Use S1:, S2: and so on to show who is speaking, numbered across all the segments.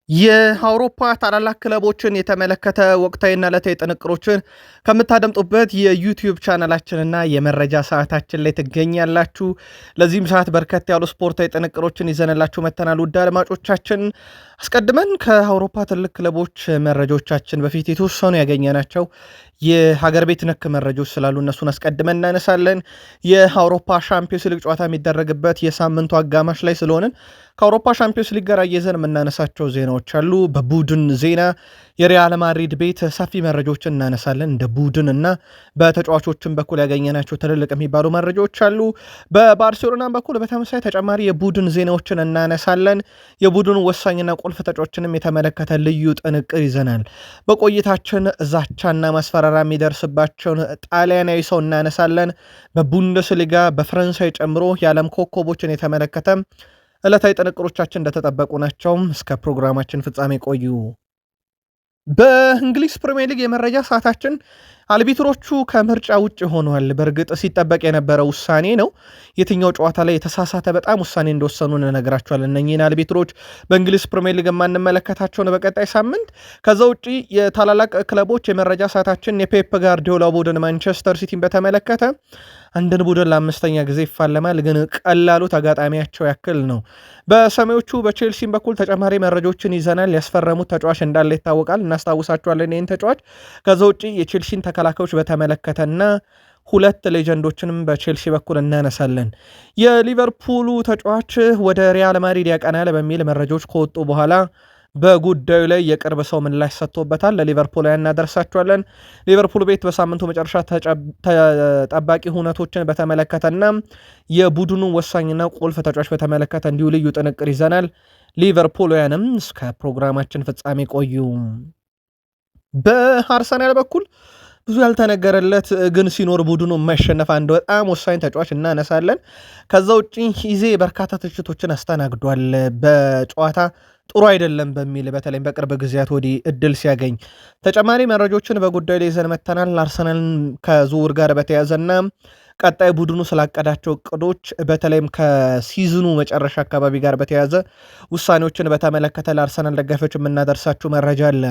S1: የአውሮፓ ታላላቅ ክለቦችን የተመለከተ ወቅታዊና ዕለታዊ ጥንቅሮችን ከምታደምጡበት የዩቲዩብ ቻናላችንና የመረጃ ሰዓታችን ላይ ትገኛላችሁ። ለዚህም ሰዓት በርከት ያሉ ስፖርታዊ ጥንቅሮችን ይዘንላችሁ መተናል። ውድ አድማጮቻችን አስቀድመን ከአውሮፓ ትልቅ ክለቦች መረጃዎቻችን በፊት የተወሰኑ ያገኘናቸው የሀገር ቤት ነክ መረጃዎች ስላሉ እነሱን አስቀድመን እናነሳለን። የአውሮፓ ሻምፒዮንስ ሊግ ጨዋታ የሚደረግበት የሳምንቱ አጋማሽ ላይ ስለሆንን ከአውሮፓ ሻምፒዮንስ ሊግ ጋር አየዘን የምናነሳቸው ዜናዎች አሉ። በቡድን ዜና የሪያል ማድሪድ ቤት ሰፊ መረጃዎችን እናነሳለን። እንደ ቡድን እና በተጫዋቾችን በኩል ያገኘናቸው ትልልቅ የሚባሉ መረጃዎች አሉ። በባርሴሎና በኩል በተመሳሳይ ተጨማሪ የቡድን ዜናዎችን እናነሳለን። የቡድኑ ወሳኝና ቁልፍ ተጫዋቾችንም የተመለከተ ልዩ ጥንቅር ይዘናል። በቆይታችን ዛቻና ማስፈራራ የሚደርስባቸውን ጣሊያናዊ ሰው እናነሳለን። በቡንደስሊጋ በፈረንሳይ ጨምሮ የዓለም ኮከቦችን የተመለከተ ዕለታዊ ጥንቅሮቻችን እንደተጠበቁ ናቸው። እስከ ፕሮግራማችን ፍጻሜ ቆዩ። በእንግሊዝ ፕሪሚየር ሊግ የመረጃ ሰዓታችን አልቢትሮቹ ከምርጫ ውጭ ሆነዋል። በእርግጥ ሲጠበቅ የነበረ ውሳኔ ነው። የትኛው ጨዋታ ላይ የተሳሳተ በጣም ውሳኔ እንደወሰኑ እንነግራቸዋለን። እነኚህን አልቢትሮች በእንግሊዝ ፕሪሚየር ሊግ የማንመለከታቸውን በቀጣይ ሳምንት። ከዛ ውጭ የታላላቅ ክለቦች የመረጃ ሰዓታችን የፔፕ ጋርዲዮላ ቡድን ማንቸስተር ሲቲን በተመለከተ አንድን ቡድን ለአምስተኛ ጊዜ ይፋለማል፣ ግን ቀላሉ ተጋጣሚያቸው ያክል ነው። በሰሜዎቹ በቼልሲም በኩል ተጨማሪ መረጃዎችን ይዘናል። ያስፈረሙት ተጫዋች እንዳለ ይታወቃል፣ እናስታውሳቸዋለን ይህን ተጫዋች። ከዛ ውጭ የቼልሲን ተከላካዮች በተመለከተና ሁለት ሌጀንዶችንም በቼልሲ በኩል እናነሳለን። የሊቨርፑሉ ተጫዋች ወደ ሪያል ማድሪድ ያቀናል በሚል መረጃዎች ከወጡ በኋላ በጉዳዩ ላይ የቅርብ ሰው ምላሽ ሰጥቶበታል። ለሊቨርፑል እናደርሳቸዋለን። ሊቨርፑል ቤት በሳምንቱ መጨረሻ ተጠባቂ ሁነቶችን በተመለከተና የቡድኑ ወሳኝና ቁልፍ ተጫዋች በተመለከተ እንዲሁ ልዩ ጥንቅር ይዘናል። ሊቨርፑልያንም እስከ ፕሮግራማችን ፍጻሜ ቆዩ። በአርሰናል በኩል ብዙ ያልተነገረለት ግን ሲኖር ቡድኑ የማይሸነፍ አንድ በጣም ወሳኝ ተጫዋች እናነሳለን። ከዛ ውጭ ሂዜ በርካታ ትችቶችን አስተናግዷል። በጨዋታ ጥሩ አይደለም በሚል በተለይም በቅርብ ጊዜያት ወዲህ እድል ሲያገኝ ተጨማሪ መረጃዎችን በጉዳዩ ላይ ይዘን መጥተናል። አርሰናልን ከዝውውር ጋር በተያዘና ቀጣይ ቡድኑ ስላቀዳቸው እቅዶች በተለይም ከሲዝኑ መጨረሻ አካባቢ ጋር በተያዘ ውሳኔዎችን በተመለከተ ለአርሰናል ደጋፊዎች የምናደርሳችሁ መረጃ አለ።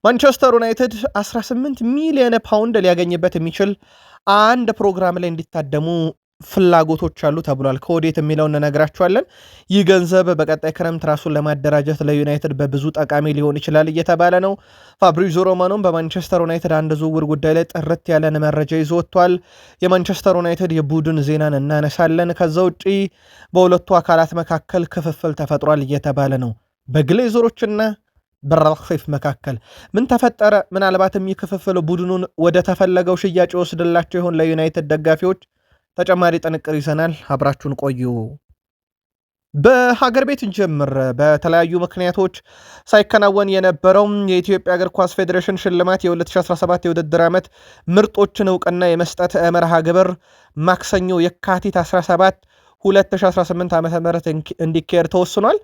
S1: ማንቸስተር ዩናይትድ 18 ሚሊዮን ፓውንድ ሊያገኝበት የሚችል አንድ ፕሮግራም ላይ እንዲታደሙ ፍላጎቶች አሉ ተብሏል። ከወዴት የሚለውን እንነግራችኋለን። ይህ ገንዘብ በቀጣይ ክረምት ራሱን ለማደራጀት ለዩናይትድ በብዙ ጠቃሚ ሊሆን ይችላል እየተባለ ነው። ፋብሪዞ ሮማኖም በማንቸስተር ዩናይትድ አንድ ዝውውር ጉዳይ ላይ ጥርት ያለን መረጃ ይዞ ወጥቷል። የማንቸስተር ዩናይትድ የቡድን ዜናን እናነሳለን። ከዛ ውጪ በሁለቱ አካላት መካከል ክፍፍል ተፈጥሯል እየተባለ ነው። በግሌዘሮችና በራክሴፍ መካከል ምን ተፈጠረ? ምናልባትም የሚከፈፈሉ ቡድኑን ወደ ተፈለገው ሽያጭ ወስድላቸው ይሆን? ለዩናይትድ ደጋፊዎች ተጨማሪ ጥንቅር ይዘናል። አብራችሁን ቆዩ። በሀገር ቤት እንጀምር። በተለያዩ ምክንያቶች ሳይከናወን የነበረው የኢትዮጵያ እግር ኳስ ፌዴሬሽን ሽልማት የ2017 የውድድር ዓመት ምርጦችን እውቅና የመስጠት መርሃ ግብር ማክሰኞ የካቲት 17 2018 ዓ.ም እንዲካሄድ ተወስኗል።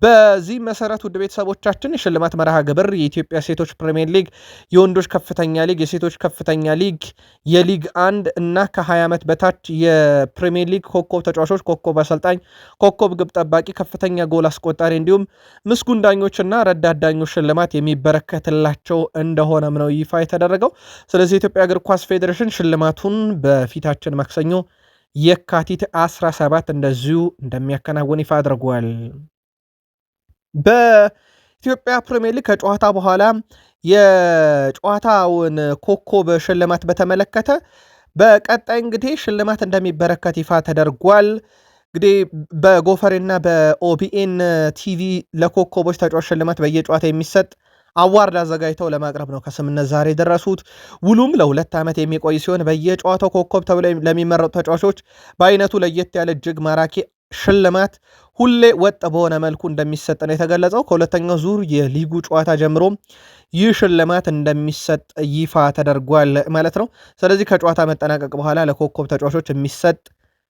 S1: በዚህ መሰረት ውድ ቤተሰቦቻችን የሽልማት መርሃ ግብር የኢትዮጵያ ሴቶች ፕሪሚየር ሊግ፣ የወንዶች ከፍተኛ ሊግ፣ የሴቶች ከፍተኛ ሊግ፣ የሊግ አንድ እና ከ20 ዓመት በታች የፕሪሚየር ሊግ ኮከብ ተጫዋቾች፣ ኮከብ አሰልጣኝ፣ ኮከብ ግብ ጠባቂ፣ ከፍተኛ ጎል አስቆጣሪ እንዲሁም ምስጉን ዳኞችና ረዳት ዳኞች ሽልማት የሚበረከትላቸው እንደሆነም ነው ይፋ የተደረገው። ስለዚህ የኢትዮጵያ እግር ኳስ ፌዴሬሽን ሽልማቱን በፊታችን ማክሰኞ የካቲት 17 እንደዚሁ እንደሚያከናውን ይፋ አድርጓል። በኢትዮጵያ ፕሪሚየር ሊግ ከጨዋታ በኋላ የጨዋታውን ኮከብ ሽልማት በተመለከተ በቀጣይ እንግዲህ ሽልማት እንደሚበረከት ይፋ ተደርጓል። እንግዲህ በጎፈሬና በኦቢኤን ቲቪ ለኮከቦች ተጫዋች ሽልማት በየጨዋታ የሚሰጥ አዋርድ አዘጋጅተው ለማቅረብ ነው ከስምነት ዛሬ ደረሱት። ውሉም ለ2 ዓመት የሚቆይ ሲሆን በየጨዋታው ኮከብ ተብለው ለሚመረጡ ተጫዋቾች በአይነቱ ለየት ያለ እጅግ ማራኪ ሽልማት ሁሌ ወጥ በሆነ መልኩ እንደሚሰጥ ነው የተገለጸው። ከሁለተኛው ዙር የሊጉ ጨዋታ ጀምሮ ይህ ሽልማት እንደሚሰጥ ይፋ ተደርጓል ማለት ነው። ስለዚህ ከጨዋታ መጠናቀቅ በኋላ ለኮከብ ተጫዋቾች የሚሰጥ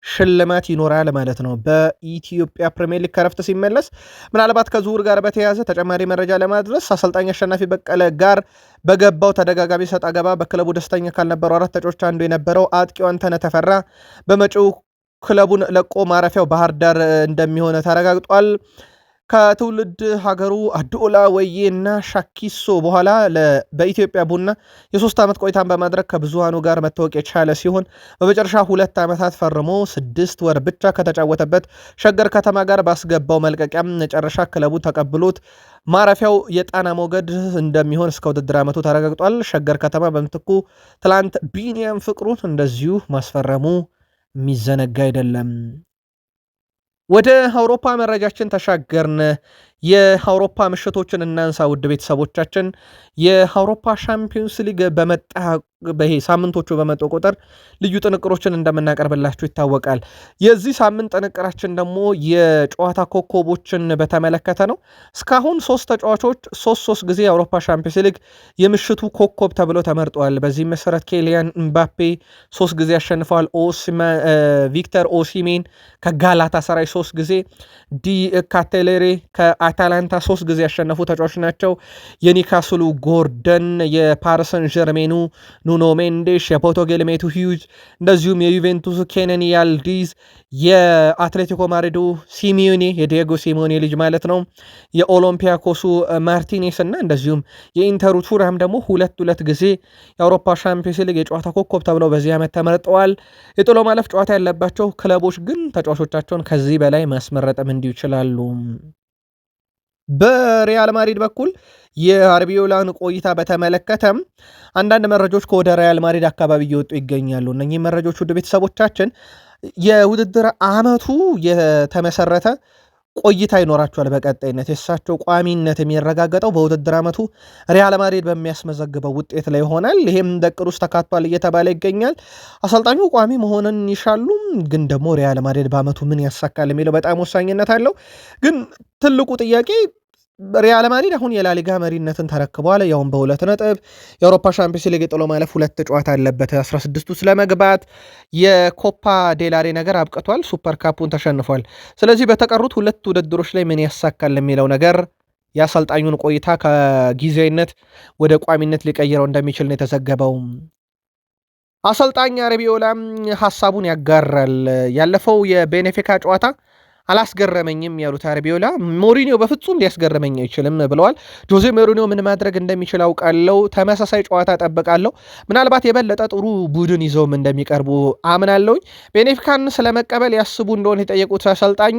S1: ሽልማት ይኖራል ማለት ነው። በኢትዮጵያ ፕሪሚየር ሊግ ከረፍት ሲመለስ ምናልባት ከዝውውር ጋር በተያያዘ ተጨማሪ መረጃ ለማድረስ አሰልጣኝ አሸናፊ በቀለ ጋር በገባው ተደጋጋሚ ሰጣ ገባ በክለቡ ደስተኛ ካልነበሩ 4 ተጫዋቾች አንዱ የነበረው አጥቂው አንተነህ ተፈራ በመጪው ክለቡን ለቆ ማረፊያው ባህር ዳር እንደሚሆን ተረጋግጧል። ከትውልድ ሀገሩ አዶላ ወዬና ሻኪሶ በኋላ በኢትዮጵያ ቡና የ3 ዓመት ቆይታን በማድረግ ከብዙሃኑ ጋር መታወቅ የቻለ ሲሆን በመጨረሻ 2 ዓመታት ፈርሞ 6 ወር ብቻ ከተጫወተበት ሸገር ከተማ ጋር ባስገባው መልቀቂያም መጨረሻ ክለቡ ተቀብሎት ማረፊያው የጣና ሞገድ እንደሚሆን እስከ ውድድር ዓመቱ ተረጋግጧል። ሸገር ከተማ በምትኩ ትላንት ቢኒያም ፍቅሩን እንደዚሁ ማስፈረሙ የሚዘነጋ አይደለም። ወደ አውሮፓ መረጃችን ተሻገርን። የአውሮፓ ምሽቶችን እናንሳ ውድ ቤተሰቦቻችን። የአውሮፓ ሻምፒዮንስ ሊግ በመጣ ሳምንቶቹ በመጡ ቁጥር ልዩ ጥንቅሮችን እንደምናቀርብላችሁ ይታወቃል። የዚህ ሳምንት ጥንቅራችን ደግሞ የጨዋታ ኮከቦችን በተመለከተ ነው። እስካሁን 3 ተጫዋቾች 3 ጊዜ የአውሮፓ ሻምፒዮንስ ሊግ የምሽቱ ኮከብ ተብለው ተመርጠዋል። በዚህ መሰረት ኬሊያን ምባፔ 3 ጊዜ አሸንፈዋል። ቪክተር ኦሲሜን ከጋላታ ሰራይ 3 ጊዜ፣ ዲ ካቴሌሬ ከአታላንታ 3 ጊዜ ያሸነፉ ተጫዋች ናቸው። የኒካስሉ ጎርደን፣ የፓሪሰን ጀርሜኑ ኑኖ ሜንዴሽ፣ የፖርቱጋል ሜቱ ሂዩጅ፣ እንደዚሁም የዩቬንቱስ ኬነን ያልዲዝ፣ የአትሌቲኮ ማድሪዱ ሲሚዮኔ የዲየጎ ሲሞኔ ልጅ ማለት ነው፣ የኦሎምፒያኮሱ ማርቲኔስ እና እንደዚሁም የኢንተሩ ቱራም ደግሞ 2 ጊዜ የአውሮፓ ሻምፒዮንስ ሊግ የጨዋታ ኮከብ ተብለው በዚህ ዓመት ተመርጠዋል። የጥሎ ማለፍ ጨዋታ ያለባቸው ክለቦች ግን ተጫዋቾቻቸውን ከዚህ በላይ ማስመረጥም እንዲሁ ይችላሉ። በሪያል ማድሪድ በኩል የአርቢዮላን ቆይታ በተመለከተም አንዳንድ መረጃዎች ከወደ ሪያል ማድሪድ አካባቢ እየወጡ ይገኛሉ። እነኚህ መረጃዎች ውድ ቤተሰቦቻችን የውድድር ዓመቱ የተመሰረተ ቆይታ ይኖራቸዋል። በቀጣይነት የእሳቸው ቋሚነት የሚረጋገጠው በውድድር ዓመቱ ሪያል ማድሪድ በሚያስመዘግበው ውጤት ላይ ይሆናል። ይሄም እንደ ዕቅድ ውስጥ ተካቷል እየተባለ ይገኛል። አሰልጣኙ ቋሚ መሆንን ይሻሉ፣ ግን ደግሞ ሪያል ማድሪድ በዓመቱ ምን ያሳካል የሚለው በጣም ወሳኝነት አለው። ግን ትልቁ ጥያቄ ሪያል ማድሪድ አሁን የላሊጋ መሪነትን ተረክቧል። ያውም በ2 ነጥብ የአውሮፓ ሻምፒዮንስ ሊግ ጥሎ ማለፍ 2 ጨዋታ አለበት 16 ውስጥ ለመግባት። የኮፓ ዴላሬ ነገር አብቅቷል። ሱፐር ካፑን ተሸንፏል። ስለዚህ በተቀሩት 2 ውድድሮች ላይ ምን ያሳካል የሚለው ነገር የአሰልጣኙን ቆይታ ከጊዜያዊነት ወደ ቋሚነት ሊቀይረው እንደሚችል ነው የተዘገበው። አሰልጣኝ አርቢዮላም ሐሳቡን ያጋራል። ያለፈው የቤኔፊካ ጨዋታ አላስገረመኝም ያሉት አርቢዮላ ሞሪኒዮ በፍጹም ሊያስገረመኝ አይችልም ብለዋል። ጆዜ ሞሪኒዮ ምን ማድረግ እንደሚችል አውቃለሁ። ተመሳሳይ ጨዋታ ጠብቃለሁ። ምናልባት የበለጠ ጥሩ ቡድን ይዘውም እንደሚቀርቡ አምናለሁኝ። ቤኔፊካን ስለመቀበል ያስቡ እንደሆነ የጠየቁት አሰልጣኙ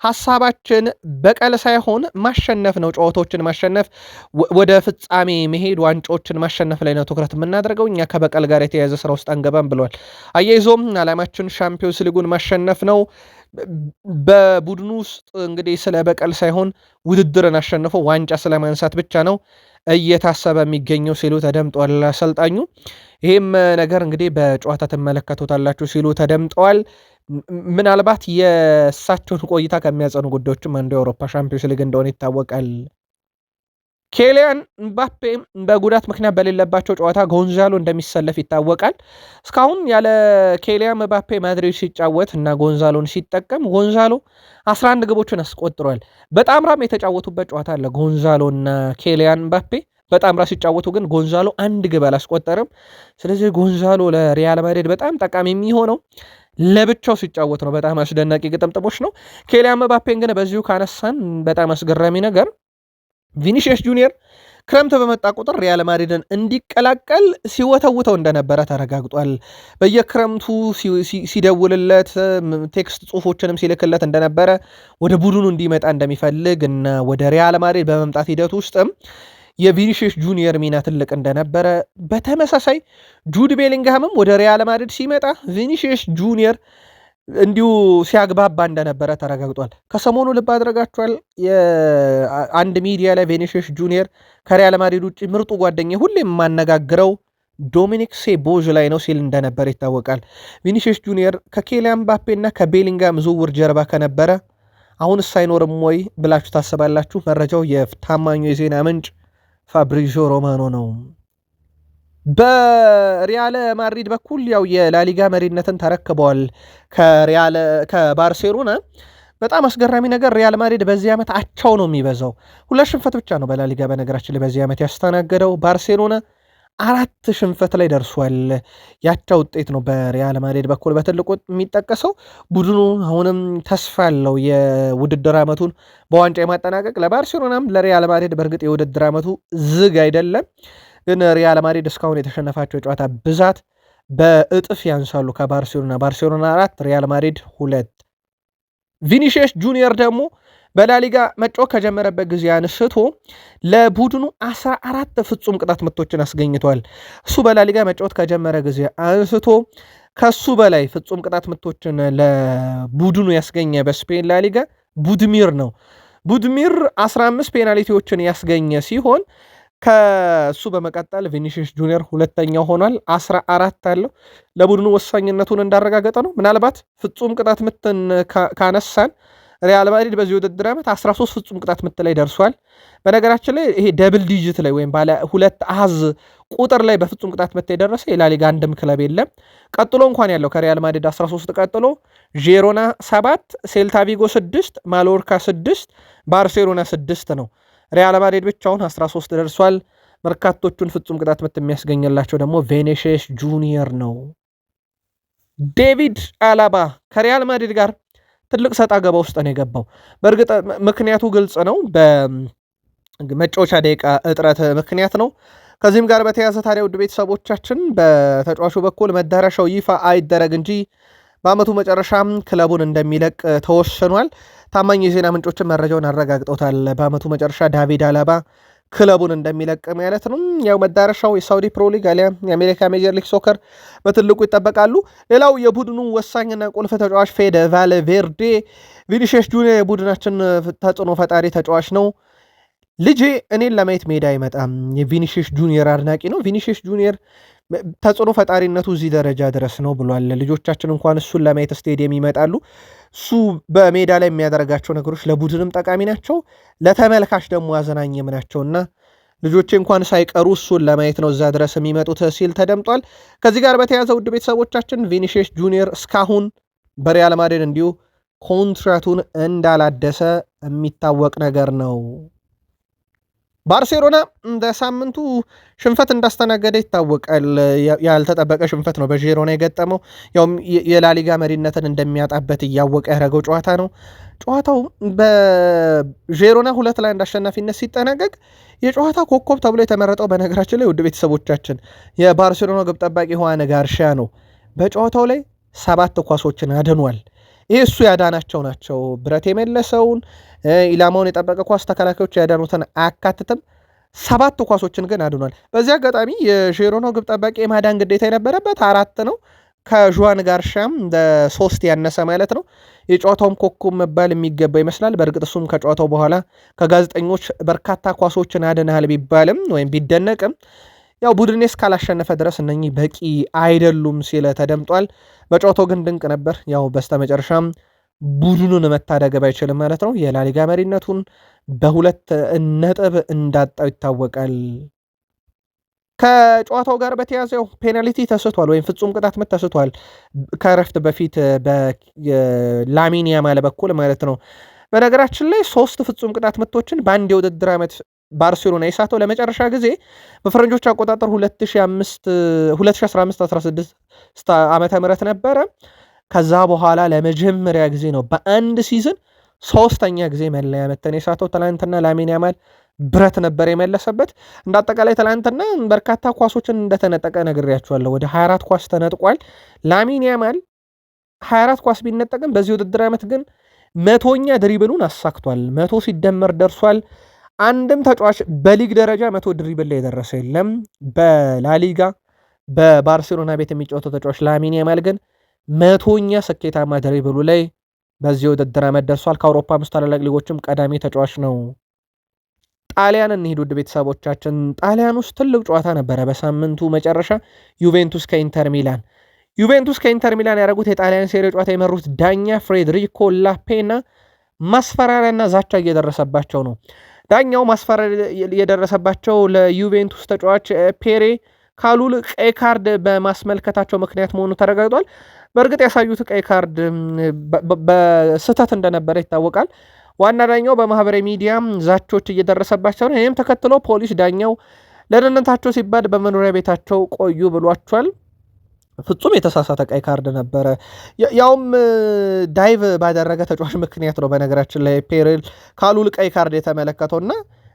S1: ሐሳባችን በቀል ሳይሆን ማሸነፍ ነው። ጨዋታዎችን ማሸነፍ፣ ወደ ፍጻሜ መሄድ፣ ዋንጫዎችን ማሸነፍ ላይ ነው ትኩረት የምናደርገው። እኛ ከበቀል ጋር የተያያዘ ስራ ውስጥ አንገባም ብለዋል። አያይዞም ዓላማችን ሻምፒዮንስ ሊጉን ማሸነፍ ነው። በቡድኑ ውስጥ እንግዲህ ስለ በቀል ሳይሆን ውድድርን አሸንፎ ዋንጫ ስለማንሳት ብቻ ነው እየታሰበ የሚገኘው ሲሉ ተደምጠዋል አሰልጣኙ። ይህም ነገር እንግዲህ በጨዋታ ትመለከቱታላችሁ ሲሉ ተደምጠዋል። ምናልባት የእሳቸውን ቆይታ ከሚያጸኑ ጉዳዮችም አንዱ የአውሮፓ ሻምፒዮንስ ሊግ እንደሆነ ይታወቃል። ኬሊያን ምባፔ በጉዳት ምክንያት በሌለባቸው ጨዋታ ጎንዛሎ እንደሚሰለፍ ይታወቃል። እስካሁን ያለ ኬሊያን ምባፔ ማድሪድ ሲጫወት እና ጎንዛሎን ሲጠቀም ጎንዛሎ 11 ግቦችን አስቆጥሯል። በጣምራም የተጫወቱበት ጨዋታ አለ ጎንዛሎ እና ኬሊያን ምባፔ በጣምራ ሲጫወቱ ግን ጎንዛሎ 1 ግብ አላስቆጠርም። ስለዚህ ጎንዛሎ ለሪያል ማድሪድ በጣም ጠቃሚ የሚሆነው ለብቻው ሲጫወት ነው። በጣም አስደናቂ ግጥምጥሞች ነው። ኬሊያን ምባፔን ግን በዚሁ ካነሳን በጣም አስገራሚ ነገር ቪኒሺየስ ጁኒየር ክረምት በመጣ ቁጥር ሪያል ማድሪድን እንዲቀላቀል ሲወተውተው እንደነበረ ተረጋግጧል። በየክረምቱ ሲደውልለት ቴክስት ጽሁፎችንም ሲልክለት እንደነበረ ወደ ቡድኑ እንዲመጣ እንደሚፈልግ እና ወደ ሪያል ማድሪድ በመምጣት ሂደት ውስጥም የቪኒሺየስ ጁኒየር ሚና ትልቅ እንደነበረ፣ በተመሳሳይ ጁድ ቤሊንግሃምም ወደ ሪያል ማድሪድ ሲመጣ ቪኒሺየስ ጁኒየር እንዲሁ ሲያግባባ እንደነበረ ተረጋግጧል። ከሰሞኑ ልብ አድርጋችኋል። የአንድ ሚዲያ ላይ ቪኒሺየስ ጁኒየር ከሪያል ማድሪድ ውጭ ምርጡ ጓደኛ ሁሌ የማነጋግረው ዶሚኒክ ሴቦዥ ላይ ነው ሲል እንደነበረ ይታወቃል። ቪኒሺየስ ጁኒየር ከኬሊያን ምባፔ እና ከቤሊንግሃም ዝውውር ጀርባ ከነበረ አሁንስ አይኖርም ወይ ብላችሁ ታስባላችሁ? መረጃው የታማኙ የዜና ምንጭ ፋብሪዚዮ ሮማኖ ነው። በሪያል ማድሪድ በኩል ያው የላሊጋ መሪነትን ተረክበዋል ከባርሴሎና። በጣም አስገራሚ ነገር ሪያል ማድሪድ በዚህ ዓመት አቻው ነው የሚበዛው። 2 ሽንፈት ብቻ ነው በላሊጋ በነገራችን ላይ በዚህ ዓመት ያስተናገደው። ባርሴሎና 4 ሽንፈት ላይ ደርሷል። ያቻ ውጤት ነው በሪያል ማድሪድ በኩል በትልቁ የሚጠቀሰው። ቡድኑ አሁንም ተስፋ ያለው የውድድር ዓመቱን በዋንጫ የማጠናቀቅ ለባርሴሎናም ለሪያል ማድሪድ በእርግጥ የውድድር ዓመቱ ዝግ አይደለም፣ ግን ሪያል ማድሪድ እስካሁን የተሸነፋቸው የጨዋታ ብዛት በእጥፍ ያንሳሉ ከባርሴሎና። ባርሴሎና 4 ሪያል ማድሪድ 2። ቪኒሺየስ ጁኒየር ደግሞ በላሊጋ መጫወት ከጀመረበት ጊዜ አንስቶ ለቡድኑ 14 ፍጹም ቅጣት ምቶችን አስገኝቷል። እሱ በላሊጋ መጫወት ከጀመረ ጊዜ አንስቶ ከሱ በላይ ፍጹም ቅጣት ምቶችን ለቡድኑ ያስገኘ በስፔን ላሊጋ ቡድሚር ነው። ቡድሚር 15 ፔናልቲዎችን ያስገኘ ሲሆን ከሱ በመቀጠል ቪኒሺየስ ጁኒየር ሁለተኛው ሆኗል። 14 አለው። ለቡድኑ ወሳኝነቱን እንዳረጋገጠ ነው። ምናልባት ፍጹም ቅጣት ምትን ካነሳን ሪያል ማድሪድ በዚህ ውድድር ዓመት 13 ፍጹም ቅጣት ምት ላይ ደርሷል። በነገራችን ላይ ይሄ ደብል ዲጂት ላይ ወይም ባለ ሁለት አሃዝ ቁጥር ላይ በፍጹም ቅጣት ምት የደረሰ የላሊጋ አንድም ክለብ የለም። ቀጥሎ እንኳን ያለው ከሪያል ማድሪድ 13 ቀጥሎ ዢሮና 7፣ ሴልታ ቪጎ 6፣ ማሎርካ 6፣ ባርሴሎና 6 ነው። ሪያል ማድሪድ ብቻውን 13 ደርሷል። በርካቶቹን ፍጹም ቅጣት ምት የሚያስገኝላቸው ደግሞ ቪኒሺየስ ጁኒየር ነው። ዴቪድ አላባ ከሪያል ማድሪድ ጋር ትልቅ ሰጣ ገባ ውስጥ ነው የገባው። በእርግጥ ምክንያቱ ግልጽ ነው፣ በመጫወቻ ደቂቃ እጥረት ምክንያት ነው። ከዚህም ጋር በተያያዘ ታዲያ ውድ ቤተሰቦቻችን በተጫዋቹ በኩል መዳረሻው ይፋ አይደረግ እንጂ በአመቱ መጨረሻም ክለቡን እንደሚለቅ ተወስኗል። ታማኝ የዜና ምንጮችን መረጃውን አረጋግጠውታል። በአመቱ መጨረሻ ዳቪድ አላባ ክለቡን እንደሚለቅ ማለት ነው። ያው መዳረሻው የሳውዲ ፕሮ ሊግ አሊያም የአሜሪካ ሜጀር ሊግ ሶከር በትልቁ ይጠበቃሉ። ሌላው የቡድኑ ወሳኝና ቁልፍ ተጫዋች ፌደ ቫልቬርዴ ቪኒሺየስ ጁኒየር የቡድናችን ተጽዕኖ ፈጣሪ ተጫዋች ነው፣ ልጄ እኔን ለማየት ሜዳ አይመጣም። የቪኒሺየስ ጁኒየር አድናቂ ነው። ቪኒሺየስ ጁኒየር ተጽዕኖ ፈጣሪነቱ እዚህ ደረጃ ድረስ ነው ብሏል። ልጆቻችን እንኳን እሱን ለማየት ስቴዲየም ይመጣሉ። እሱ በሜዳ ላይ የሚያደርጋቸው ነገሮች ለቡድንም ጠቃሚ ናቸው፣ ለተመልካች ደግሞ አዘናኝም ናቸውና ልጆቼ እንኳን ሳይቀሩ እሱን ለማየት ነው እዛ ድረስ የሚመጡት ሲል ተደምጧል። ከዚህ ጋር በተያያዘ ውድ ቤተሰቦቻችን ቪኒሺየስ ጁኒየር እስካሁን በሪያል ማድሪድ እንዲሁ ኮንትራቱን እንዳላደሰ የሚታወቅ ነገር ነው። ባርሴሎና እንደ ሳምንቱ ሽንፈት እንዳስተናገደ ይታወቃል። ያልተጠበቀ ሽንፈት ነው በዢሮና የገጠመው። ያውም የላሊጋ መሪነትን እንደሚያጣበት እያወቀ ያደረገው ጨዋታ ነው። ጨዋታው በዢሮና 2-1 አሸናፊነት ሲጠናቀቅ የጨዋታ ኮከብ ተብሎ የተመረጠው በነገራችን ላይ ውድ ቤተሰቦቻችን የባርሴሎና ግብ ጠባቂ ሁዋን ጋርሺያ ነው። በጨዋታው ላይ 7 ኳሶችን አድኗል። ይህ እሱ ያዳናቸው ናቸው። ብረት የመለሰውን ኢላማውን የጠበቀ ኳስ ተከላካዮች ያዳኑትን አያካትትም። 7 ኳሶችን ግን አድኗል። በዚህ አጋጣሚ የዢሮናው ግብ ጠባቂ የማዳን ግዴታ የነበረበት 4 ነው። ከዡዋን ጋርሻም ለ3 ያነሰ ማለት ነው። የጨዋታውም ኮከብ መባል የሚገባ ይመስላል። በእርግጥ እሱም ከጨዋታው በኋላ ከጋዜጠኞች በርካታ ኳሶችን አድናል ቢባልም ወይም ቢደነቅም ያው ቡድኔ እስካላሸነፈ ድረስ እነኚህ በቂ አይደሉም ሲል ተደምጧል። በጨዋታው ግን ድንቅ ነበር። ያው በስተመጨረሻም ቡድኑን መታደግ ባይችልም ማለት ነው የላሊጋ መሪነቱን በ2 ነጥብ እንዳጣው ይታወቃል። ከጨዋታው ጋር በተያያዘ ያው ፔናልቲ ተስቷል ወይም ፍጹም ቅጣት ምት ተስቷል ከረፍት በፊት በላሚን ያማል በኩል ማለት ነው። በነገራችን ላይ 3 ፍጹም ቅጣት ምቶችን በአንድ የውድድር ዓመት ባርሴሎና የሳተው ለመጨረሻ ጊዜ በፈረንጆች አቆጣጠር 2015-16 ዓመተ ምህረት ነበረ። ከዛ በኋላ ለመጀመሪያ ጊዜ ነው በአንድ ሲዝን 3ኛ ጊዜ መለያ ምትን የሳተው። ትላንትና ላሚን ያማል ብረት ነበር የመለሰበት። እንደ አጠቃላይ ትላንትና በርካታ ኳሶችን እንደተነጠቀ ነግሬያቸዋለሁ። ወደ 24 ኳስ ተነጥቋል። ላሚን ያማል 24 ኳስ ቢነጠቅም በዚህ ውድድር ዓመት ግን 100ኛ ድሪብሉን አሳክቷል። 100 ሲደመር ደርሷል። አንድም ተጫዋች በሊግ ደረጃ 100 ድሪብል ላይ የደረሰ የለም። በላሊጋ በባርሴሎና ቤት የሚጫወተው ተጫዋች ላሚን ያማል ግን 100ኛ ስኬታማ ድሪብሉ ላይ በዚህ ውድድር ዓመት ደርሷል። ከአውሮፓ 5 ታላላቅ ሊጎችም ቀዳሚ ተጫዋች ነው። ጣሊያን እንሂድ ውድ ቤተሰቦቻችን። ጣሊያን ውስጥ ትልቅ ጨዋታ ነበረ በሳምንቱ መጨረሻ ዩቬንቱስ ከኢንተር ሚላን። ዩቬንቱስ ከኢንተር ሚላን ያደረጉት የጣሊያን ሴሪ ጨዋታ የመሩት ዳኛ ፍሬድሪኮ ላፔና ማስፈራሪያና ዛቻ እየደረሰባቸው ነው። ዳኛው ማስፈራሪያ የደረሰባቸው ለዩቬንቱስ ተጫዋች ፔሬ ካሉል ቀይ ካርድ በማስመልከታቸው ምክንያት መሆኑ ተረጋግጧል። በእርግጥ ያሳዩት ቀይ ካርድ በስህተት እንደነበረ ይታወቃል። ዋና ዳኛው በማህበራዊ ሚዲያ ዛቾች እየደረሰባቸው ነው። ይህም ተከትሎ ፖሊስ ዳኛው ለደህንነታቸው ሲባል በመኖሪያ ቤታቸው ቆዩ ብሏቸዋል። ፍጹም የተሳሳተ ቀይ ካርድ ነበረ። ያውም ዳይቭ ባደረገ ተጫዋች ምክንያት ነው። በነገራችን ላይ ፔሬል ካሉል ቀይ ካርድ የተመለከተውና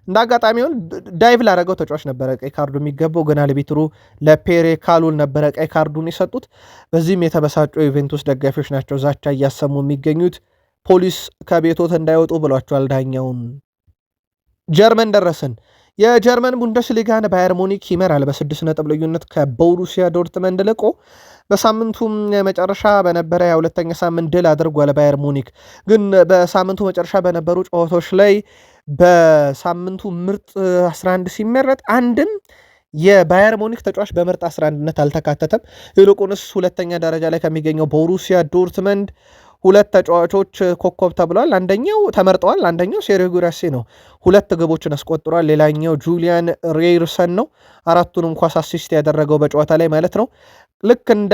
S1: እንደ አጋጣሚውን ዳይቭ ላደረገው ተጫዋች ነበረ ቀይ ካርዱ የሚገባው፣ ግን አልቢትሩ ለፔሬ ካሉል ነበረ ቀይ ካርዱን የሰጡት። በዚህም የተበሳጩ ዩቬንቱስ ደጋፊዎች ናቸው ዛቻ እያሰሙ የሚገኙት። ፖሊስ ከቤቶት እንዳይወጡ ብሏቸዋል ዳኛውን። ጀርመን ደረስን። የጀርመን ቡንደስሊጋን ባየር ሙኒክ ይመራል በ6 ነጥብ ልዩነት ከቦሩሲያ ዶርትመንድ ልቆ። በሳምንቱ መጨረሻ በነበረ የ2ኛ ሳምንት ድል አድርጓል ባየር ሙኒክ። ግን በሳምንቱ መጨረሻ በነበሩ ጨዋታዎች ላይ በሳምንቱ ምርጥ 11 ሲመረጥ አንድም የባየር ሙኒክ ተጫዋች በምርጥ 11ነት አልተካተተም። ይልቁንስ ሁለተኛ ደረጃ ላይ ከሚገኘው ቦሩሲያ ዶርትመንድ 2 ተጫዋቾች ኮከብ ተብሏል። አንደኛው ተመርጠዋል። አንደኛው ሴሪዮ ጉራሴ ነው፣ 2 ግቦችን አስቆጥሯል። ሌላኛው ጁሊያን ሬይርሰን ነው፣ 4ቱንም ኳስ አሲስት ያደረገው በጨዋታ ላይ ማለት ነው። ልክ እንደ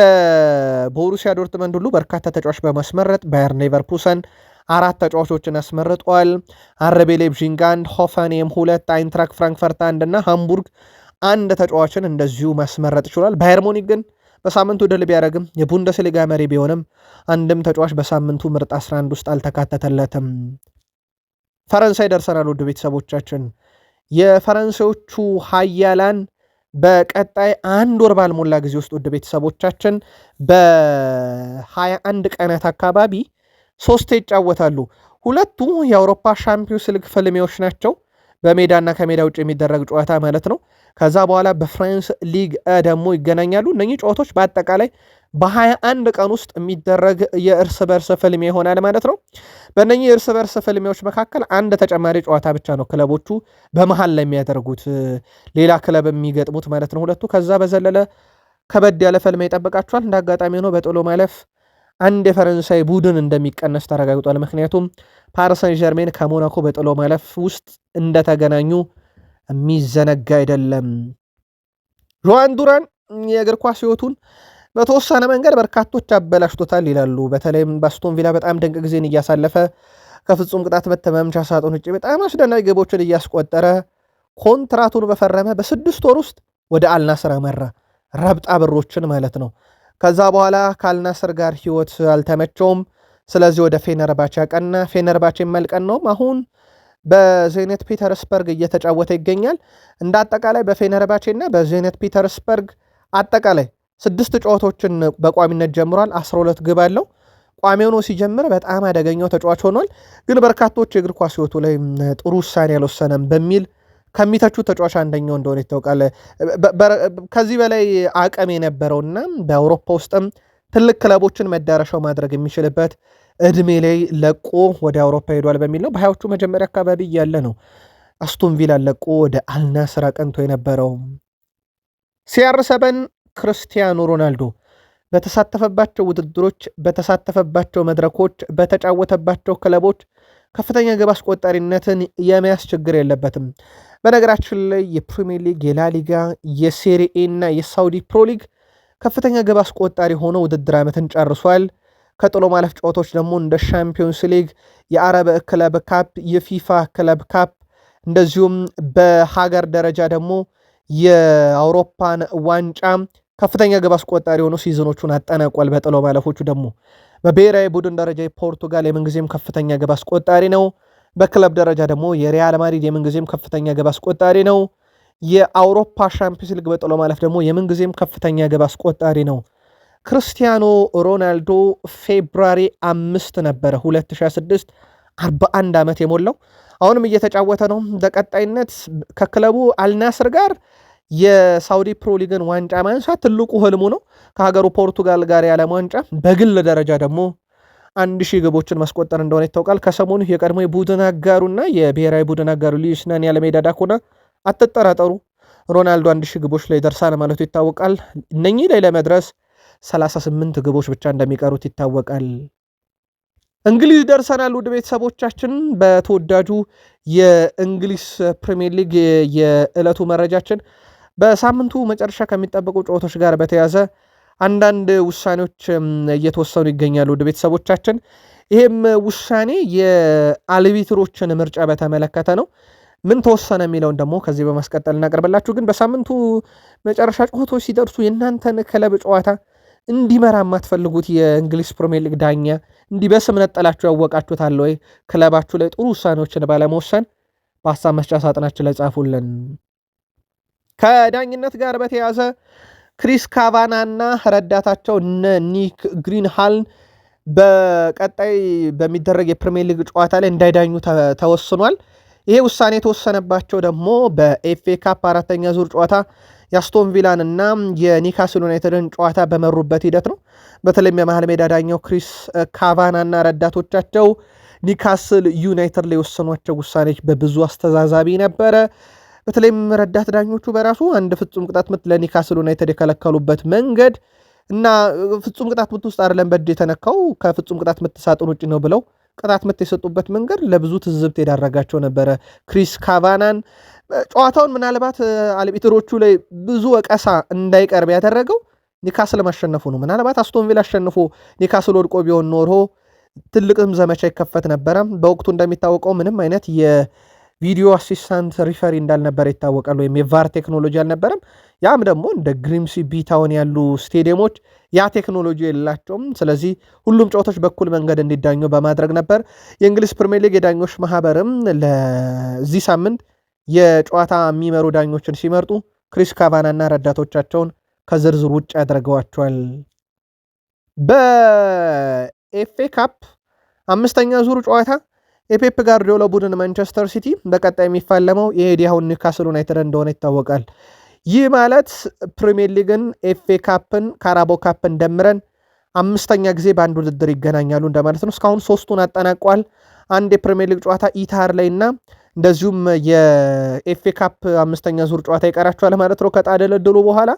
S1: ቦሩሲያ ዶርትመንድ ሁሉ በርካታ ተጫዋች በማስመረጥ ባየር ሌቨርኩሰን 4 ተጫዋቾችን አስመርጠዋል። አርቤ ሌፕዚግ 1፣ ሆፈንሄም 2፣ አይንትራክ ፍራንክፈርት 1 እና ሃምቡርግ 1 ተጫዋችን እንደዚሁ ማስመረጥ ይችላል። ባየር ሙኒክ ግን በሳምንቱ ድል ቢያደርግም የቡንደስሊጋ መሪ ቢሆንም አንድም ተጫዋች በሳምንቱ ምርጥ 11 ውስጥ አልተካተተለትም። ፈረንሳይ ደርሰናል ውድ ቤተሰቦቻችን። የፈረንሳዮቹ ኃያላን በቀጣይ 1 ወር ባልሞላ ጊዜ ውስጥ ውድ ቤተሰቦቻችን በ21 ቀናት አካባቢ 3 ይጫወታሉ። ሁለቱ የአውሮፓ ሻምፒዮንስ ሊግ ፍልሚያዎች ናቸው፣ በሜዳና ከሜዳ ውጭ የሚደረግ ጨዋታ ማለት ነው። ከዛ በኋላ በፍራንስ ሊግ ደግሞ ይገናኛሉ። እነኚህ ጨዋታዎች በአጠቃላይ በ21 ቀን ውስጥ የሚደረግ የእርስ በርስ ፍልሚያ ይሆናል ማለት ነው። በእነኚህ የእርስ በርስ ፍልሚያዎች መካከል አንድ ተጨማሪ ጨዋታ ብቻ ነው ክለቦቹ በመሃል ላይ የሚያደርጉት ሌላ ክለብ የሚገጥሙት ማለት ነው ሁለቱ። ከዛ በዘለለ ከበድ ያለ ፍልሚያ ይጠብቃቸዋል። እንደ አጋጣሚ ሆኖ በጥሎ ማለፍ አንድ የፈረንሳይ ቡድን እንደሚቀነስ ተረጋግጧል። ምክንያቱም ፓሪስ ሰን ዠርሜን ከሞናኮ በጥሎ ማለፍ ውስጥ እንደተገናኙ የሚዘነጋ አይደለም። ጆዋን ዱራን የእግር ኳስ ሕይወቱን በተወሰነ መንገድ በርካቶች አበላሽቶታል ይላሉ። በተለይም በአስቶን ቪላ በጣም ድንቅ ጊዜን እያሳለፈ ከፍጹም ቅጣት ምት መምቻ ሳጥን ውጭ በጣም አስደናቂ ግቦችን እያስቆጠረ ኮንትራቱን በፈረመ በ6 ወር ውስጥ ወደ አልናስር አመራ። ረብጣ ብሮችን ማለት ነው። ከዛ በኋላ ከአልናስር ጋር ህይወት አልተመቸውም። ስለዚህ ወደ ፌነርባቼ ያቀና። ፌነርባቼ መልቀን ነው አሁን በዜኔት ፒተርስበርግ እየተጫወተ ይገኛል። እንደ አጠቃላይ በፌነርባቼ እና በዜኔት ፒተርስበርግ አጠቃላይ 6 ጨዋታዎችን በቋሚነት ጀምሯል። 12 ግብ አለው። ቋሚ ሆኖ ሲጀምር በጣም አደገኛው ተጫዋች ሆኗል። ግን በርካቶች የእግር ኳስ ህይወቱ ላይ ጥሩ ውሳኔ አልወሰነም በሚል ከሚተቹ ተጫዋች አንደኛው እንደሆነ ይታወቃል። ከዚህ በላይ አቅም የነበረውና በአውሮፓ ውስጥም ትልቅ ክለቦችን መዳረሻው ማድረግ የሚችልበት እድሜ ላይ ለቆ ወደ አውሮፓ ሄዷል በሚል ነው። በሀያዎቹ መጀመሪያ አካባቢ እያለ ነው አስቶን ቪላ ለቆ ወደ አልናስር አቀንቶ የነበረው። CR7 ክርስቲያኖ ሮናልዶ በተሳተፈባቸው ውድድሮች፣ በተሳተፈባቸው መድረኮች፣ በተጫወተባቸው ክለቦች ከፍተኛ ግብ አስቆጣሪነትን የመያዝ ችግር የለበትም። በነገራችን ላይ የፕሪሚየር ሊግ፣ የላሊጋ፣ የሴሪኤ እና የሳውዲ ፕሮ ሊግ ከፍተኛ ግብ አስቆጣሪ ሆኖ ውድድር ዓመትን ጨርሷል። ከጥሎ ማለፍ ጨዋታዎች ደግሞ እንደ ሻምፒዮንስ ሊግ፣ የአረብ ክለብ ካፕ፣ የፊፋ ክለብ ካፕ እንደዚሁም በሀገር ደረጃ ደግሞ የአውሮፓን ዋንጫ ከፍተኛ ግብ አስቆጣሪ ሆኖ ሲዝኖቹን አጠናቋል። በጥሎ ማለፎቹ ደግሞ በብሔራዊ ቡድን ደረጃ የፖርቱጋል የምንጊዜም ከፍተኛ ግብ አስቆጣሪ ነው። በክለብ ደረጃ ደግሞ የሪያል ማድሪድ የምንጊዜም ከፍተኛ ግብ አስቆጣሪ ነው። የአውሮፓ ሻምፒዮንስ ሊግ በጥሎ ማለፍ ደግሞ የምንጊዜም ከፍተኛ ግብ አስቆጣሪ ነው። ክርስቲያኖ ሮናልዶ ፌብሩዋሪ 5 ነበረ 2026 41 ዓመት የሞላው። አሁንም እየተጫወተ ነው። በቀጣይነት ከክለቡ አልናስር ጋር የሳውዲ ፕሮ ሊግን ዋንጫ ማንሳት ትልቁ ህልሙ ነው። ከሀገሩ ፖርቱጋል ጋር የዓለም ዋንጫ፣ በግል ደረጃ ደግሞ 1000 ግቦችን ማስቆጠር እንደሆነ ይታወቃል። ከሰሞኑ የቀድሞ የቡድን አጋሩና የብሔራዊ ቡድን አጋሩ ሉዊስ ናኒ አልሜዳ ዳኮና አትጠራጠሩ ሮናልዶ 1000 ግቦች ላይ ደርሳል ማለቱ ይታወቃል። እነኚህ ላይ ለመድረስ 38 ግቦች ብቻ እንደሚቀሩት ይታወቃል። እንግሊዝ ደርሰናል ውድ ቤተሰቦቻችን። በተወዳጁ የእንግሊዝ ፕሪሚየር ሊግ የዕለቱ መረጃችን በሳምንቱ መጨረሻ ከሚጠበቁ ጨዋታዎች ጋር በተያዘ አንዳንድ ውሳኔዎች እየተወሰኑ ይገኛሉ ውድ ቤተሰቦቻችን። ይህም ውሳኔ የአልቢትሮችን ምርጫ በተመለከተ ነው። ምን ተወሰነ የሚለውን ደግሞ ከዚህ በማስቀጠል እናቀርብላችሁ። ግን በሳምንቱ መጨረሻ ጨዋታዎች ሲደርሱ የእናንተን ክለብ ጨዋታ እንዲመራ የማትፈልጉት የእንግሊዝ ፕሪሚየር ሊግ ዳኛ እንዲህ በስም ነጠላችሁ ያወቃችሁታል ወይ? ክለባችሁ ላይ ጥሩ ውሳኔዎችን ባለመወሰን በሀሳብ መስጫ ሳጥናችን ላይ ጻፉልን። ከዳኝነት ጋር በተያዘ ክሪስ ካቫናና ረዳታቸው ኒክ ግሪንሃልን በቀጣይ በሚደረግ የፕሪሚየር ሊግ ጨዋታ ላይ እንዳይዳኙ ተወስኗል። ይሄ ውሳኔ የተወሰነባቸው ደግሞ በኤፍኤ ካፕ አራተኛ ዙር ጨዋታ የአስቶን ቪላን እና የኒካስል ዩናይትድን ጨዋታ በመሩበት ሂደት ነው። በተለይም የመሃል ሜዳ ዳኛው ክሪስ ካቫና እና ረዳቶቻቸው ኒካስል ዩናይትድ ላይ የወሰኗቸው ውሳኔዎች በብዙ አስተዛዛቢ ነበረ። በተለይም ረዳት ዳኞቹ በራሱ አንድ ፍጹም ቅጣት ምት ለኒካስል ዩናይትድ የከለከሉበት መንገድ እና ፍጹም ቅጣት ምት ውስጥ አይደለም በእጅ የተነካው ከፍጹም ቅጣት ምት ሳጥን ውጭ ነው ብለው ቅጣት ምት የሰጡበት መንገድ ለብዙ ትዝብት የዳረጋቸው ነበረ። ክሪስ ካቫናን ጨዋታውን ምናልባት አልቢትሮቹ ላይ ብዙ ወቀሳ እንዳይቀርብ ያደረገው ኒካስል ማሸነፉ ነው። ምናልባት አስቶን ቪላ አሸንፎ ኒካስል ወድቆ ቢሆን ኖሮ ትልቅም ዘመቻ ይከፈት ነበረ። በወቅቱ እንደሚታወቀው ምንም አይነት የቪዲዮ አሲስታንት ሪፈሪ እንዳልነበረ ይታወቃል፣ ወይም የቫር ቴክኖሎጂ አልነበረም። ያም ደግሞ እንደ ግሪምሲ ቢታውን ያሉ ስቴዲየሞች ያ ቴክኖሎጂ የሌላቸውም። ስለዚህ ሁሉም ጨዋታዎች በኩል መንገድ እንዲዳኙ በማድረግ ነበር። የእንግሊዝ ፕሪሚየር ሊግ የዳኞች ማህበርም ለዚህ ሳምንት የጨዋታ የሚመሩ ዳኞችን ሲመርጡ ክሪስ ካቫናና ረዳቶቻቸውን ከዝርዝር ውጭ ያደርገዋቸዋል። በኤፍኤ ካፕ አምስተኛ ዙር ጨዋታ የፔፕ ጋርዲዮላ ቡድን ማንቸስተር ሲቲ በቀጣይ የሚፋለመው የሄዲያውን ኒውካስል ዩናይትድ እንደሆነ ይታወቃል። ይህ ማለት ፕሪሚየር ሊግን፣ ኤፍኤ ካፕን፣ ካራቦ ካፕን ደምረን አምስተኛ ጊዜ በአንድ ውድድር ይገናኛሉ እንደማለት ነው። እስካሁን ሶስቱን አጠናቋል። አንድ የፕሪሚየር ሊግ ጨዋታ ኢታር ላይ እና እንደዚሁም የኤፍኤ ካፕ አምስተኛ ዙር ጨዋታ ይቀራቸዋል ማለት ነው ከጣደለድሉ በኋላ።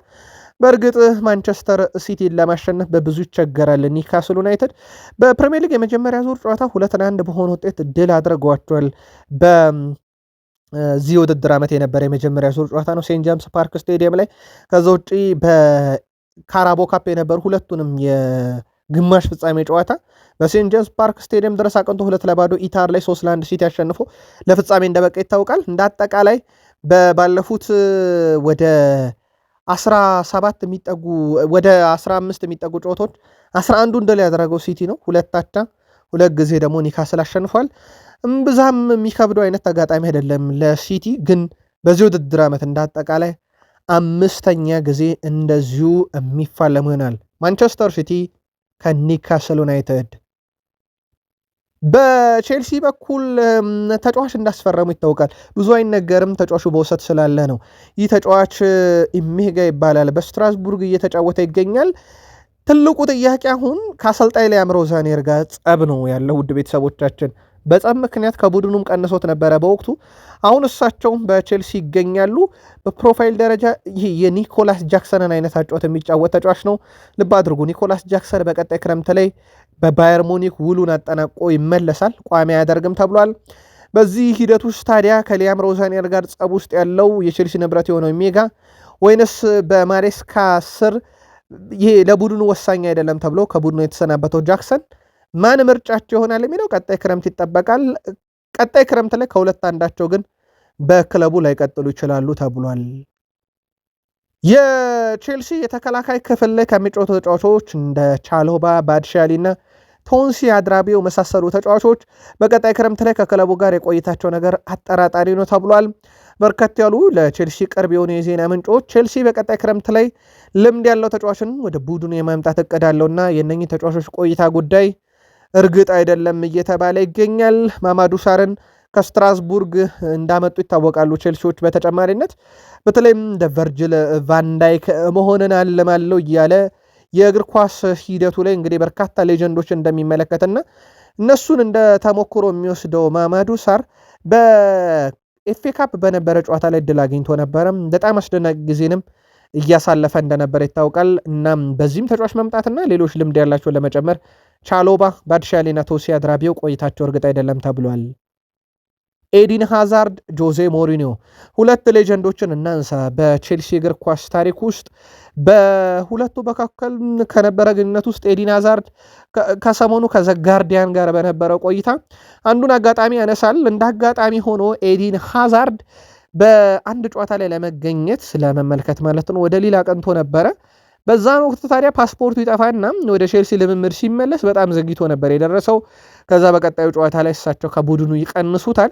S1: በእርግጥ ማንቸስተር ሲቲን ለማሸነፍ በብዙ ይቸገራል ኒውካስል ዩናይትድ። በፕሪሚየር ሊግ የመጀመሪያ ዙር ጨዋታ 2-1 በሆነ ውጤት ድል አድርገዋቸዋል። በዚህ ውድድር ዓመት የነበረ የመጀመሪያ ዙር ጨዋታ ነው ሴንት ጄምስ ፓርክ ስቴዲየም ላይ። ከዛ ውጪ በካራቦ ካፕ የነበሩ ሁለቱንም የግማሽ ፍጻሜ ጨዋታ በሴንት ጄምስ ፓርክ ስቴዲየም ድረስ አቅንቶ 2-0 ኢታር ላይ 3-1 ሲቲ አሸንፎ ለፍጻሜ እንደበቃ ይታወቃል። እንደ አጠቃላይ ባለፉት ወደ 17 የሚጠጉ ወደ 15 የሚጠጉ ጨዋታዎች 11ዱን ድል ያደረገው ሲቲ ነው። 2 አቻ፣ 2 ጊዜ ደግሞ ኒውካስል አሸንፏል። እምብዛም የሚከብደው አይነት ተጋጣሚ አይደለም ለሲቲ። ግን በዚህ ውድድር ዓመት እንዳጠቃላይ 5ኛ ጊዜ እንደዚሁ የሚፋለሙ ይሆናል ማንቸስተር ሲቲ ከኒውካስል ዩናይትድ። በቼልሲ በኩል ተጫዋች እንዳስፈረሙ ይታወቃል። ብዙ አይነገርም፣ ተጫዋቹ በውሰት ስላለ ነው። ይህ ተጫዋች ኢሜጋ ይባላል። በስትራስቡርግ እየተጫወተ ይገኛል። ትልቁ ጥያቄ አሁን ከአሰልጣኝ ሊያም ሮዛኔር ጋር ጸብ ነው ያለው። ውድ ቤተሰቦቻችን በጸብ ምክንያት ከቡድኑም ቀንሶት ነበረ በወቅቱ። አሁን እሳቸውም በቼልሲ ይገኛሉ። በፕሮፋይል ደረጃ ይህ የኒኮላስ ጃክሰንን አይነት አጫወት የሚጫወት ተጫዋች ነው። ልብ አድርጉ፣ ኒኮላስ ጃክሰን በቀጣይ ክረምት ላይ በባየር ሙኒክ ውሉን አጠናቆ ይመለሳል፣ ቋሚ አያደርግም ተብሏል። በዚህ ሂደት ውስጥ ታዲያ ከሊያም ሮዛኔር ጋር ጸብ ውስጥ ያለው የቼልሲ ንብረት የሆነው ኢሜጋ ወይንስ በማሬስካ ስር ይሄ ለቡድኑ ወሳኝ አይደለም ተብሎ ከቡድኑ የተሰናበተው ጃክሰን ማን ምርጫቸው ይሆናል የሚለው ቀጣይ ክረምት ይጠበቃል። ቀጣይ ክረምት ላይ ከሁለት አንዳቸው ግን በክለቡ ላይቀጥሉ ይችላሉ ተብሏል። የቼልሲ የተከላካይ ክፍል ላይ ከሚጫወቱ ተጫዋቾች እንደ ቻሎባ፣ ባድሻሊ እና ቶንሲ አድራቢው መሳሰሉ ተጫዋቾች በቀጣይ ክረምት ላይ ከክለቡ ጋር የቆይታቸው ነገር አጠራጣሪ ነው ተብሏል። በርከት ያሉ ለቼልሲ ቅርብ የሆኑ የዜና ምንጮች ቼልሲ በቀጣይ ክረምት ላይ ልምድ ያለው ተጫዋችን ወደ ቡድኑ የማምጣት እቅድ አለውና የእነኚህ ተጫዋቾች ቆይታ ጉዳይ እርግጥ አይደለም እየተባለ ይገኛል። ማማዱ ሳርን ከስትራስቡርግ እንዳመጡ ይታወቃሉ ቼልሲዎች። በተጨማሪነት በተለይም እንደ ቨርጅል ቫንዳይክ መሆንን አለማለው እያለ የእግር ኳስ ሂደቱ ላይ እንግዲህ በርካታ ሌጀንዶች እንደሚመለከትና እነሱን እንደ ተሞክሮ የሚወስደው ማማዱ ሳር በኤፍኤ ካፕ በነበረ ጨዋታ ላይ ድል አግኝቶ ነበረ። በጣም አስደናቂ ጊዜንም እያሳለፈ እንደነበረ ይታወቃል። እናም በዚህም ተጫዋች መምጣትና ሌሎች ልምድ ያላቸው ለመጨመር ቻሎባ፣ ባድሻሌና ቶሲ አድራቢው ቆይታቸው እርግጥ አይደለም ተብሏል። ኤዲን ሃዛርድ፣ ጆዜ ሞሪኒዮ ሁለት ሌጀንዶችን እናንሳ በቼልሲ እግር ኳስ ታሪክ ውስጥ። በሁለቱ መካከል ከነበረ ግንኙነት ውስጥ ኤዲን ሃዛርድ ከሰሞኑ ከዘጋርዲያን ጋር በነበረው ቆይታ አንዱን አጋጣሚ ያነሳል። እንደ አጋጣሚ ሆኖ ኤዲን ሃዛርድ በአንድ ጨዋታ ላይ ለመገኘት ለመመልከት ማለት ነው ወደ ሊል አቅንቶ ነበረ። በዛን ወቅት ታዲያ ፓስፖርቱ ይጠፋና ወደ ቼልሲ ልምምድ ሲመለስ በጣም ዘግይቶ ነበር የደረሰው። ከዛ በቀጣዩ ጨዋታ ላይ እሳቸው ከቡድኑ ይቀንሱታል።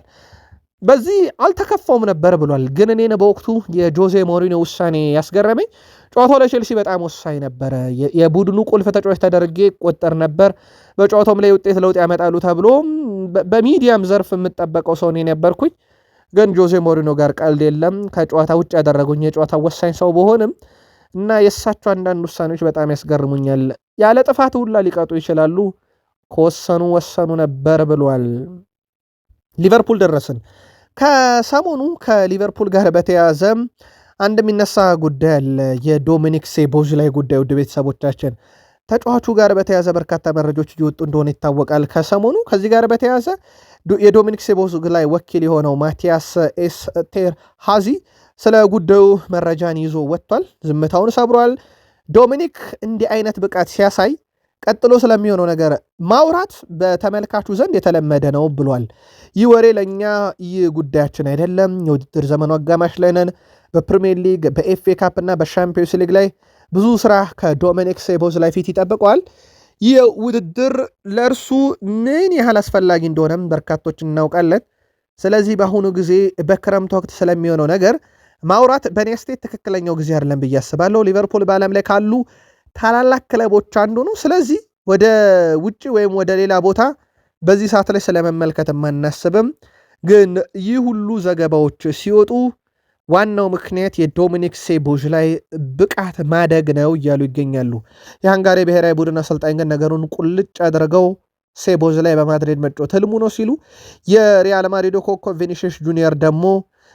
S1: በዚህ አልተከፋውም ነበር ብሏል። ግን እኔን በወቅቱ የጆዜ ሞሪኒዮ ውሳኔ ያስገረመኝ ጨዋታው ለቼልሲ በጣም ወሳኝ ነበረ። የቡድኑ ቁልፍ ተጫዋች ተደርጌ ቆጠር ነበር። በጨዋታውም ላይ ውጤት ለውጥ ያመጣሉ ተብሎ በሚዲያም ዘርፍ የምጠበቀው ሰው እኔ ነበርኩኝ። ግን ጆዜ ሞሪኒዮ ጋር ቀልድ የለም። ከጨዋታ ውጭ ያደረጉኝ የጨዋታ ወሳኝ ሰው በሆንም እና የእሳቸው አንዳንድ ውሳኔዎች በጣም ያስገርሙኛል። ያለ ጥፋት ሁላ ሊቀጡ ይችላሉ፣ ከወሰኑ ወሰኑ ነበር ብሏል። ሊቨርፑል ደረስን። ከሰሞኑ ከሊቨርፑል ጋር በተያያዘ አንድ የሚነሳ ጉዳይ አለ። የዶሚኒክ ሶቦስላይ ጉዳይ። ውድ ቤተሰቦቻችን ተጫዋቹ ጋር በተያያዘ በርካታ መረጃዎች እየወጡ እንደሆነ ይታወቃል። ከሰሞኑ ከዚህ ጋር በተያያዘ የዶሚኒክ ሶቦስላይ ወኪል የሆነው ማቲያስ ኤስቴርሃዚ ስለ ጉዳዩ መረጃን ይዞ ወጥቷል። ዝምታውን ሰብሯል። ዶሚኒክ እንዲህ አይነት ብቃት ሲያሳይ ቀጥሎ ስለሚሆነው ነገር ማውራት በተመልካቹ ዘንድ የተለመደ ነው ብሏል። ይህ ወሬ ለእኛ ይህ ጉዳያችን አይደለም። የውድድር ዘመኑ አጋማሽ ላይ ነን። በፕሪሚየር ሊግ፣ በኤፍኤ ካፕ እና በሻምፒዮንስ ሊግ ላይ ብዙ ስራ ከዶሚኒክ ሶቦስላይ ፊት ይጠብቀዋል። ይህ ውድድር ለእርሱ ምን ያህል አስፈላጊ እንደሆነም በርካቶች እናውቃለን። ስለዚህ በአሁኑ ጊዜ በክረምት ወቅት ስለሚሆነው ነገር ማውራት በኔ ስቴት ትክክለኛው ጊዜ አይደለም ብዬ አስባለሁ። ሊቨርፑል በዓለም ላይ ካሉ ታላላቅ ክለቦች አንዱ ነው። ስለዚህ ወደ ውጭ ወይም ወደ ሌላ ቦታ በዚህ ሰዓት ላይ ስለመመልከት አናስብም። ግን ይህ ሁሉ ዘገባዎች ሲወጡ ዋናው ምክንያት የዶሚኒክ ሶቦስላይ ብቃት ማደግ ነው እያሉ ይገኛሉ። የሃንጋሪ ብሔራዊ ቡድን አሰልጣኝ ግን ነገሩን ቁልጭ አድርገው ሶቦስላይ በማድሪድ መጫወት ህልሙ ነው ሲሉ፣ የሪያል ማድሪድ ኮከብ ቪኒሲየስ ጁኒየር ደግሞ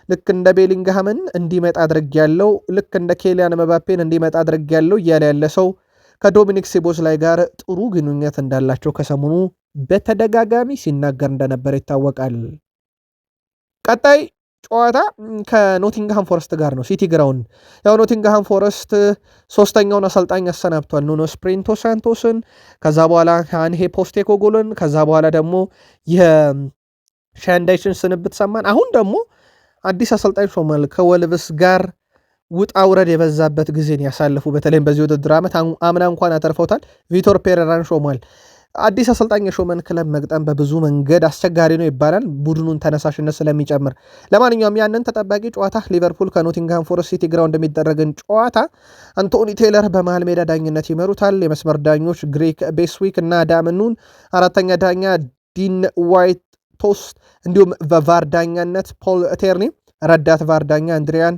S1: ልክ እንደ ቤሊንግሃምን እንዲመጣ አድርጌያለሁ፣ ልክ እንደ ኬሊያን መባፔን እንዲመጣ አድርጌያለሁ እያለ ያለ ሰው ከዶሚኒክ ሶቦስላይ ጋር ጥሩ ግንኙነት እንዳላቸው ከሰሞኑ በተደጋጋሚ ሲናገር እንደነበረ ይታወቃል። ቀጣይ ጨዋታ ከኖቲንግሃም ፎረስት ጋር ነው። ሲቲ ግራውንድ። ያው ኖቲንግሃም ፎረስት ሶስተኛውን አሰልጣኝ ያሰናብቷል፣ ኑኖ ስፕሪንቶ ሳንቶስን። ከዛ በኋላ አንሄ ፖስቴኮግሉን፣ ከዛ በኋላ ደግሞ የሻንዳይችን ስንብት ሰማን። አሁን ደግሞ አዲስ አሰልጣኝ ሾሟል። ከወልቭስ ጋር ውጣ ውረድ የበዛበት ጊዜን ያሳልፉ። በተለይም በዚህ ውድድር ዓመት አምና እንኳን አተርፈውታል። ቪቶር ፔሬራን ሾሟል። አዲስ አሰልጣኝ የሾመን ክለብ መግጠም በብዙ መንገድ አስቸጋሪ ነው ይባላል፣ ቡድኑን ተነሳሽነት ስለሚጨምር። ለማንኛውም ያንን ተጠባቂ ጨዋታ ሊቨርፑል ከኖቲንግሃም ፎረስት ሲቲ ግራውንድ የሚደረግን ጨዋታ አንቶኒ ቴይለር በመሃል ሜዳ ዳኝነት ይመሩታል። የመስመር ዳኞች ግሬግ ቤስዊክ እና አዳም ኑን፣ አራተኛ ዳኛ ዲን ዋይት ቶስት፣ እንዲሁም በቫር ዳኛነት ፖል ቴርኒ፣ ረዳት ቫር ዳኛ አንድሪያን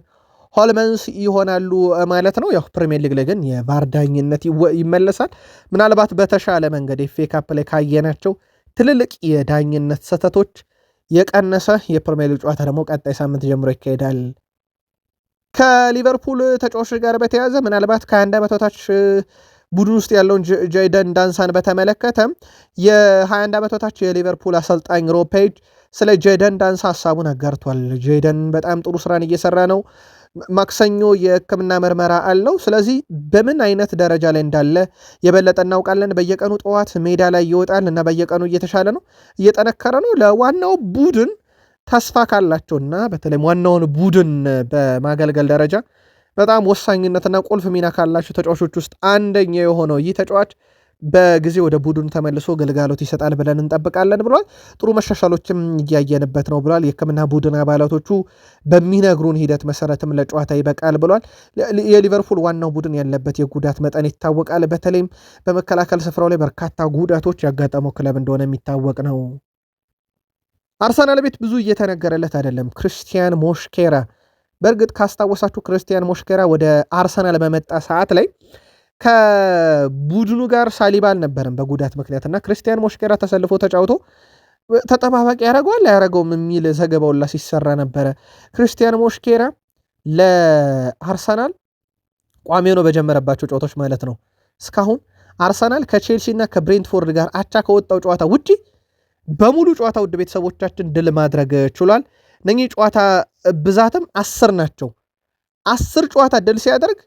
S1: ሆልመንስ ይሆናሉ ማለት ነው። ያው ፕሪሚየር ሊግ ላይ ግን የቫር ዳኝነት ይመለሳል። ምናልባት በተሻለ መንገድ ኤፍኤ ካፕ ላይ ካየናቸው ትልልቅ የዳኝነት ስህተቶች የቀነሰ የፕሪሚየር ሊግ ጨዋታ ደግሞ ቀጣይ ሳምንት ጀምሮ ይካሄዳል። ከሊቨርፑል ተጫዋቾች ጋር በተያያዘ ምናልባት ከ21 ዓመት በታች ቡድን ውስጥ ያለውን ጄደን ዳንሳን በተመለከተ የ21 ዓመት በታች የሊቨርፑል አሰልጣኝ ሮብ ፔጅ ስለ ጄደን ዳንሳ ሀሳቡን አጋርቷል። ጄደን በጣም ጥሩ ስራን እየሰራ ነው። ማክሰኞ የሕክምና ምርመራ አለው። ስለዚህ በምን አይነት ደረጃ ላይ እንዳለ የበለጠ እናውቃለን። በየቀኑ ጠዋት ሜዳ ላይ ይወጣል እና በየቀኑ እየተሻለ ነው፣ እየጠነከረ ነው። ለዋናው ቡድን ተስፋ ካላቸውና በተለይም ዋናውን ቡድን በማገልገል ደረጃ በጣም ወሳኝነትና ቁልፍ ሚና ካላቸው ተጫዋቾች ውስጥ አንደኛ የሆነው ይህ ተጫዋች በጊዜ ወደ ቡድኑ ተመልሶ ግልጋሎት ይሰጣል ብለን እንጠብቃለን ብሏል። ጥሩ መሻሻሎችም እያየንበት ነው ብሏል። የሕክምና ቡድን አባላቶቹ በሚነግሩን ሂደት መሰረትም ለጨዋታ ይበቃል ብሏል። የሊቨርፑል ዋናው ቡድን ያለበት የጉዳት መጠን ይታወቃል። በተለይም በመከላከል ስፍራው ላይ በርካታ ጉዳቶች ያጋጠመው ክለብ እንደሆነ የሚታወቅ ነው። አርሰናል ቤት ብዙ እየተነገረለት አይደለም። ክርስቲያን ሞሽኬራ፣ በእርግጥ ካስታወሳችሁ ክርስቲያን ሞሽኬራ ወደ አርሰናል በመጣ ሰዓት ላይ ከቡድኑ ጋር ሳሊባ አልነበረም በጉዳት ምክንያት እና ክርስቲያን ሞሽኬራ ተሰልፎ ተጫውቶ ተጠባባቂ ያደረገዋል አያደረገውም የሚል ዘገባውላ ሲሰራ ነበረ። ክርስቲያን ሞሽኬራ ለአርሰናል ቋሚ ሆኖ በጀመረባቸው ጨዋታዎች ማለት ነው እስካሁን አርሰናል ከቼልሲ እና ከብሬንትፎርድ ጋር አቻ ከወጣው ጨዋታ ውጪ በሙሉ ጨዋታ ውድ ቤተሰቦቻችን ድል ማድረግ ችሏል። እነኚህ ጨዋታ ብዛትም 10 ናቸው። 10 ጨዋታ ድል ሲያደርግ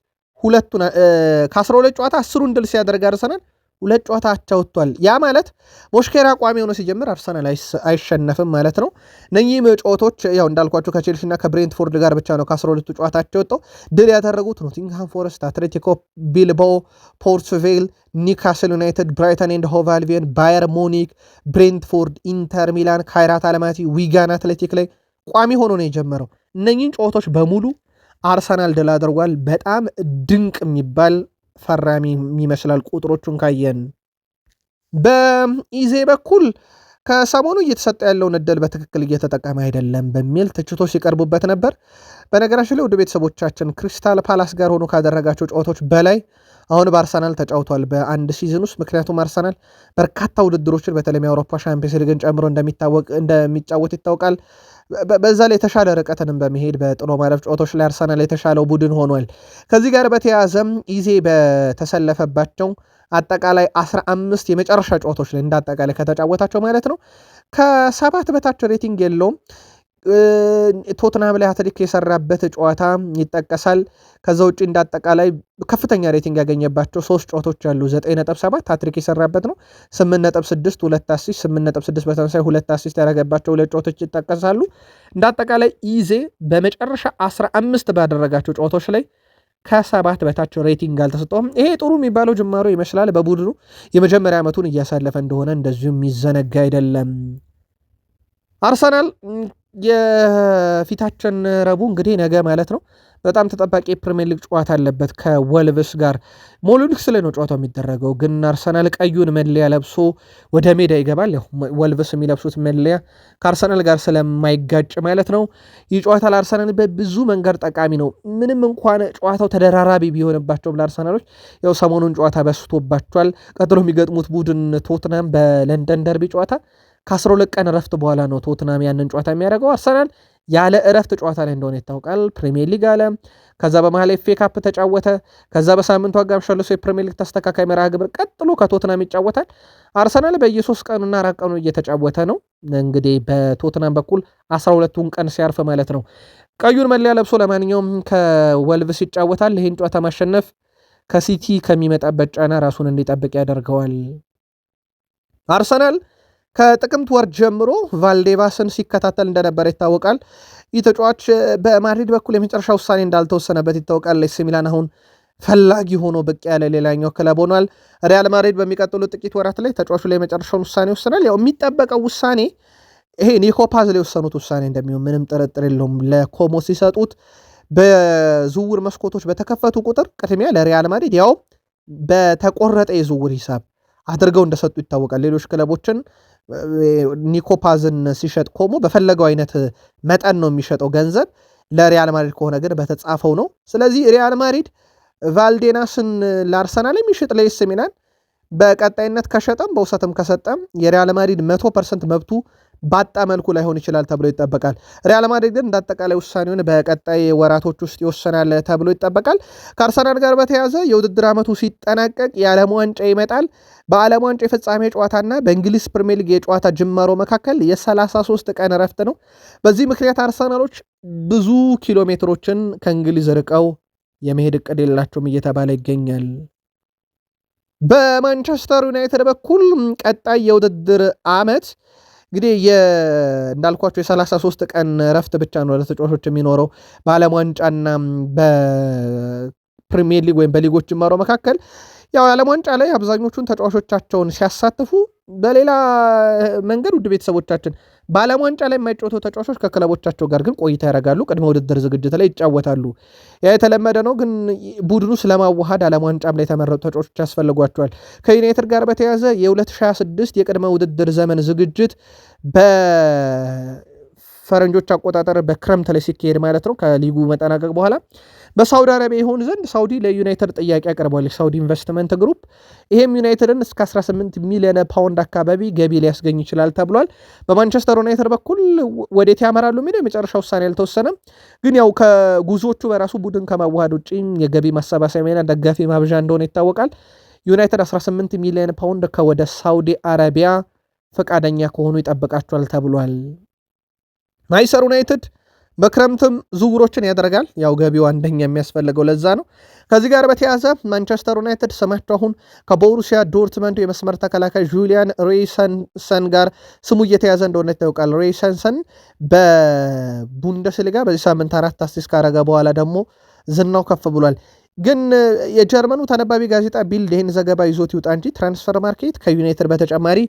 S1: ከ12 ጨዋታ 10ሩን ድል ሲያደርግ አርሰናል 2 ጨዋታ አቻ ወጥቷል። ያ ማለት ሞሽኬራ ቋሚ ሆኖ ሲጀምር አርሰናል አይሸነፍም ማለት ነው። እነኚህም ጨዋታዎች ያው እንዳልኳቸው ከቼልሲ እና ከብሬንትፎርድ ጋር ብቻ ነው ከ12ቱ ጨዋታ አቻ ወጥተው ድል ያደረጉት ኖቲንግሃም ፎረስት፣ አትሌቲኮ ቢልባኦ፣ ፖርትቬል፣ ኒውካስል ዩናይትድ፣ ብራይተን ኤንድ ሆቭ አልቢዮን፣ ባየር ሙኒክ፣ ብሬንትፎርድ፣ ኢንተር ሚላን፣ ካይራት አልማቲ፣ ዊጋን አትሌቲክ ላይ ቋሚ ሆኖ ነው የጀመረው። እነኚህን ጨዋታዎች በሙሉ አርሰናል ድል አድርጓል። በጣም ድንቅ የሚባል ፈራሚ ይመስላል ቁጥሮቹን ካየን። በኢዜ በኩል ከሰሞኑ እየተሰጠ ያለውን እድል በትክክል እየተጠቀመ አይደለም በሚል ትችቶች ሲቀርቡበት ነበር። በነገራችን ላይ ወደ ቤተሰቦቻችን ክሪስታል ፓላስ ጋር ሆኖ ካደረጋቸው ጨዋታዎች በላይ አሁን በአርሰናል ተጫውቷል በአንድ ሲዝን ውስጥ። ምክንያቱም አርሰናል በርካታ ውድድሮችን በተለይም የአውሮፓ ሻምፒዮንስ ሊግን ጨምሮ እንደሚጫወት ይታወቃል። በዛ ላይ የተሻለ ርቀትንም በመሄድ በጥሎ ማለፍ ጨዋታዎች ላይ አርሰናል የተሻለው ቡድን ሆኗል። ከዚህ ጋር በተያያዘም ኢዜ በተሰለፈባቸው አጠቃላይ 15 የመጨረሻ ጨዋታዎች ላይ እንዳጠቃላይ ከተጫወታቸው ማለት ነው ከ7 በታች ሬቲንግ የለውም። ቶትናም ላይ ሃትሪክ የሰራበት ጨዋታ ይጠቀሳል። ከዛ ውጭ እንዳጠቃላይ ከፍተኛ ሬቲንግ ያገኘባቸው 3 ጨዋታዎች አሉ። 9.7 ሃትሪክ የሰራበት ነው። 8.6 2 አሲስት፣ 8.6 በተመሳሳይ 2 አሲስት ያደረገባቸው 2 ጨዋታዎች ይጠቀሳሉ። እንዳጠቃላይ ኢዜ በመጨረሻ 15 ባደረጋቸው ጨዋታዎች ላይ ከ7 በታች ሬቲንግ አልተሰጠውም። ይሄ ጥሩ የሚባለው ጅማሮ ይመስላል። በቡድኑ የመጀመሪያ ዓመቱን እያሳለፈ እንደሆነ እንደዚሁም የሚዘነጋ አይደለም። አርሰናል የፊታችን ረቡዕ እንግዲህ ነገ ማለት ነው በጣም ተጠባቂ የፕሪሚየር ሊግ ጨዋታ አለበት ከወልቭስ ጋር። ሞሎኒክስ ላይ ነው ጨዋታው የሚደረገው፣ ግን አርሰናል ቀዩን መለያ ለብሶ ወደ ሜዳ ይገባል። ያው ወልቭስ የሚለብሱት መለያ ከአርሰናል ጋር ስለማይጋጭ ማለት ነው። ይህ ጨዋታ ለአርሰናል በብዙ መንገድ ጠቃሚ ነው። ምንም እንኳን ጨዋታው ተደራራቢ ቢሆንባቸውም ለአርሰናሎች ያው ሰሞኑን ጨዋታ በስቶባቸዋል። ቀጥሎ የሚገጥሙት ቡድን ቶትናም በለንደን ደርቢ ጨዋታ ከ12 ቀን እረፍት በኋላ ነው ቶትናም ያንን ጨዋታ የሚያደርገው። አርሰናል ያለ እረፍት ጨዋታ ላይ እንደሆነ ይታወቃል። ፕሪሚየር ሊግ አለ፣ ከዛ በመሃል ኤፍ ኤ ካፕ ተጫወተ፣ ከዛ በሳምንቱ አጋማሽ ያለው የፕሪሚየር ሊግ ተስተካካይ መርሃ ግብር ቀጥሎ ከቶትናም ይጫወታል። አርሰናል በየ3 ቀኑና 4 ቀኑ እየተጫወተ ነው። እንግዲህ በቶትናም በኩል 12ቱን ቀን ሲያርፍ ማለት ነው ቀዩን መለያ ለብሶ ለማንኛውም ከወልቭስ ይጫወታል። ይህን ጨዋታ ማሸነፍ ከሲቲ ከሚመጣበት ጫና ራሱን እንዲጠብቅ ያደርገዋል። አርሰናል ከጥቅምት ወር ጀምሮ ቫልዴባስን ሲከታተል እንደነበረ ይታወቃል። ይህ ተጫዋች በማድሪድ በኩል የመጨረሻ ውሳኔ እንዳልተወሰነበት ይታወቃል። ኤሲ ሚላን አሁን ፈላጊ ሆኖ ብቅ ያለ ሌላኛው ክለብ ሆኗል። ሪያል ማድሪድ በሚቀጥሉት ጥቂት ወራት ላይ ተጫዋቹ ላይ የመጨረሻውን ውሳኔ ይወስናል። ያው የሚጠበቀው ውሳኔ ይሄ ኒኮ ፓዝ ላይ የወሰኑት ውሳኔ እንደሚሆን ምንም ጥርጥር የለውም። ለኮሞ ሲሰጡት በዝውውር መስኮቶች በተከፈቱ ቁጥር ቅድሚያ ለሪያል ማድሪድ ያው በተቆረጠ የዝውውር ሂሳብ አድርገው እንደሰጡ ይታወቃል። ሌሎች ክለቦችን ኒኮፓዝን ሲሸጥ ኮሞ በፈለገው አይነት መጠን ነው የሚሸጠው ገንዘብ። ለሪያል ማድሪድ ከሆነ ግን በተጻፈው ነው። ስለዚህ ሪያል ማድሪድ ቫልዴናስን ለአርሰናል የሚሸጥ ለኤሲ ሚላን በቀጣይነት ከሸጠም በውሰትም ከሰጠም የሪያል ማድሪድ 100% መብቱ ባጣ መልኩ ላይሆን ይችላል ተብሎ ይጠበቃል። ሪያል ማድሪድ ግን እንዳጠቃላይ ውሳኔውን በቀጣይ ወራቶች ውስጥ ይወሰናል ተብሎ ይጠበቃል። ከአርሰናል ጋር በተያያዘ የውድድር ዓመቱ ሲጠናቀቅ የዓለም ዋንጫ ይመጣል። በዓለም ዋንጫ የፍጻሜ ጨዋታና በእንግሊዝ ፕሪሚየር ሊግ የጨዋታ ጅማሮ መካከል የ33 ቀን እረፍት ነው። በዚህ ምክንያት አርሰናሎች ብዙ ኪሎ ሜትሮችን ከእንግሊዝ ርቀው የመሄድ እቅድ የላቸውም እየተባለ ይገኛል። በማንቸስተር ዩናይትድ በኩል ቀጣይ የውድድር ዓመት እንግዲህ እንዳልኳቸው የ33 ቀን ረፍት ብቻ ነው ለተጫዋቾች የሚኖረው በዓለም ዋንጫና በፕሪሚየር ሊግ ወይም በሊጎች ጅማሮ መካከል። ያው የዓለም ዋንጫ ላይ አብዛኞቹን ተጫዋቾቻቸውን ሲያሳትፉ፣ በሌላ መንገድ ውድ ቤተሰቦቻችን በዓለም ዋንጫ ላይ የማይጫወቱ ተጫዋቾች ከክለቦቻቸው ጋር ግን ቆይታ ያደርጋሉ። ቅድመ ውድድር ዝግጅት ላይ ይጫወታሉ። ያ የተለመደ ነው። ግን ቡድኑ ስለማዋሃድ ዓለም ዋንጫም ላይ የተመረጡ ተጫዋቾች ያስፈልጓቸዋል። ከዩናይትድ ጋር በተያያዘ የ2026 የቅድመ ውድድር ዘመን ዝግጅት በፈረንጆች አቆጣጠር በክረምት ላይ ሲካሄድ ማለት ነው ከሊጉ መጠናቀቅ በኋላ በሳውዲ አረቢያ ይሆን ዘንድ ሳውዲ ለዩናይትድ ጥያቄ አቅርቧል። ሳውዲ ኢንቨስትመንት ግሩፕ ይሄም ዩናይትድን እስከ 18 ሚሊዮን ፓውንድ አካባቢ ገቢ ሊያስገኝ ይችላል ተብሏል። በማንቸስተር ዩናይትድ በኩል ወዴት ያመራሉ የሚለው የመጨረሻ ውሳኔ አልተወሰነም። ግን ያው ከጉዞቹ በራሱ ቡድን ከማዋሃድ ውጭ የገቢ ማሰባሰቢያና ደጋፊ ማብዣ እንደሆነ ይታወቃል። ዩናይትድ 18 ሚሊዮን ፓውንድ ከወደ ሳውዲ አረቢያ ፈቃደኛ ከሆኑ ይጠብቃቸዋል ተብሏል። ማንቸስተር ዩናይትድ በክረምትም ዝውውሮችን ያደርጋል። ያው ገቢው አንደኛ የሚያስፈልገው ለዛ ነው። ከዚህ ጋር በተያያዘ ማንቸስተር ዩናይትድ ስማቸው አሁን ከቦሩሲያ ዶርትመንድ የመስመር ተከላካይ ጁሊያን ሬይሰንሰን ጋር ስሙ እየተያዘ እንደሆነ ይታወቃል። ሬይሰንሰን በቡንደስሊጋ በዚህ ሳምንት 4 አሲስት ካረገ በኋላ ደግሞ ዝናው ከፍ ብሏል። ግን የጀርመኑ ተነባቢ ጋዜጣ ቢልድ ይህን ዘገባ ይዞት ይውጣ እንጂ ትራንስፈር ማርኬት ከዩናይትድ በተጨማሪ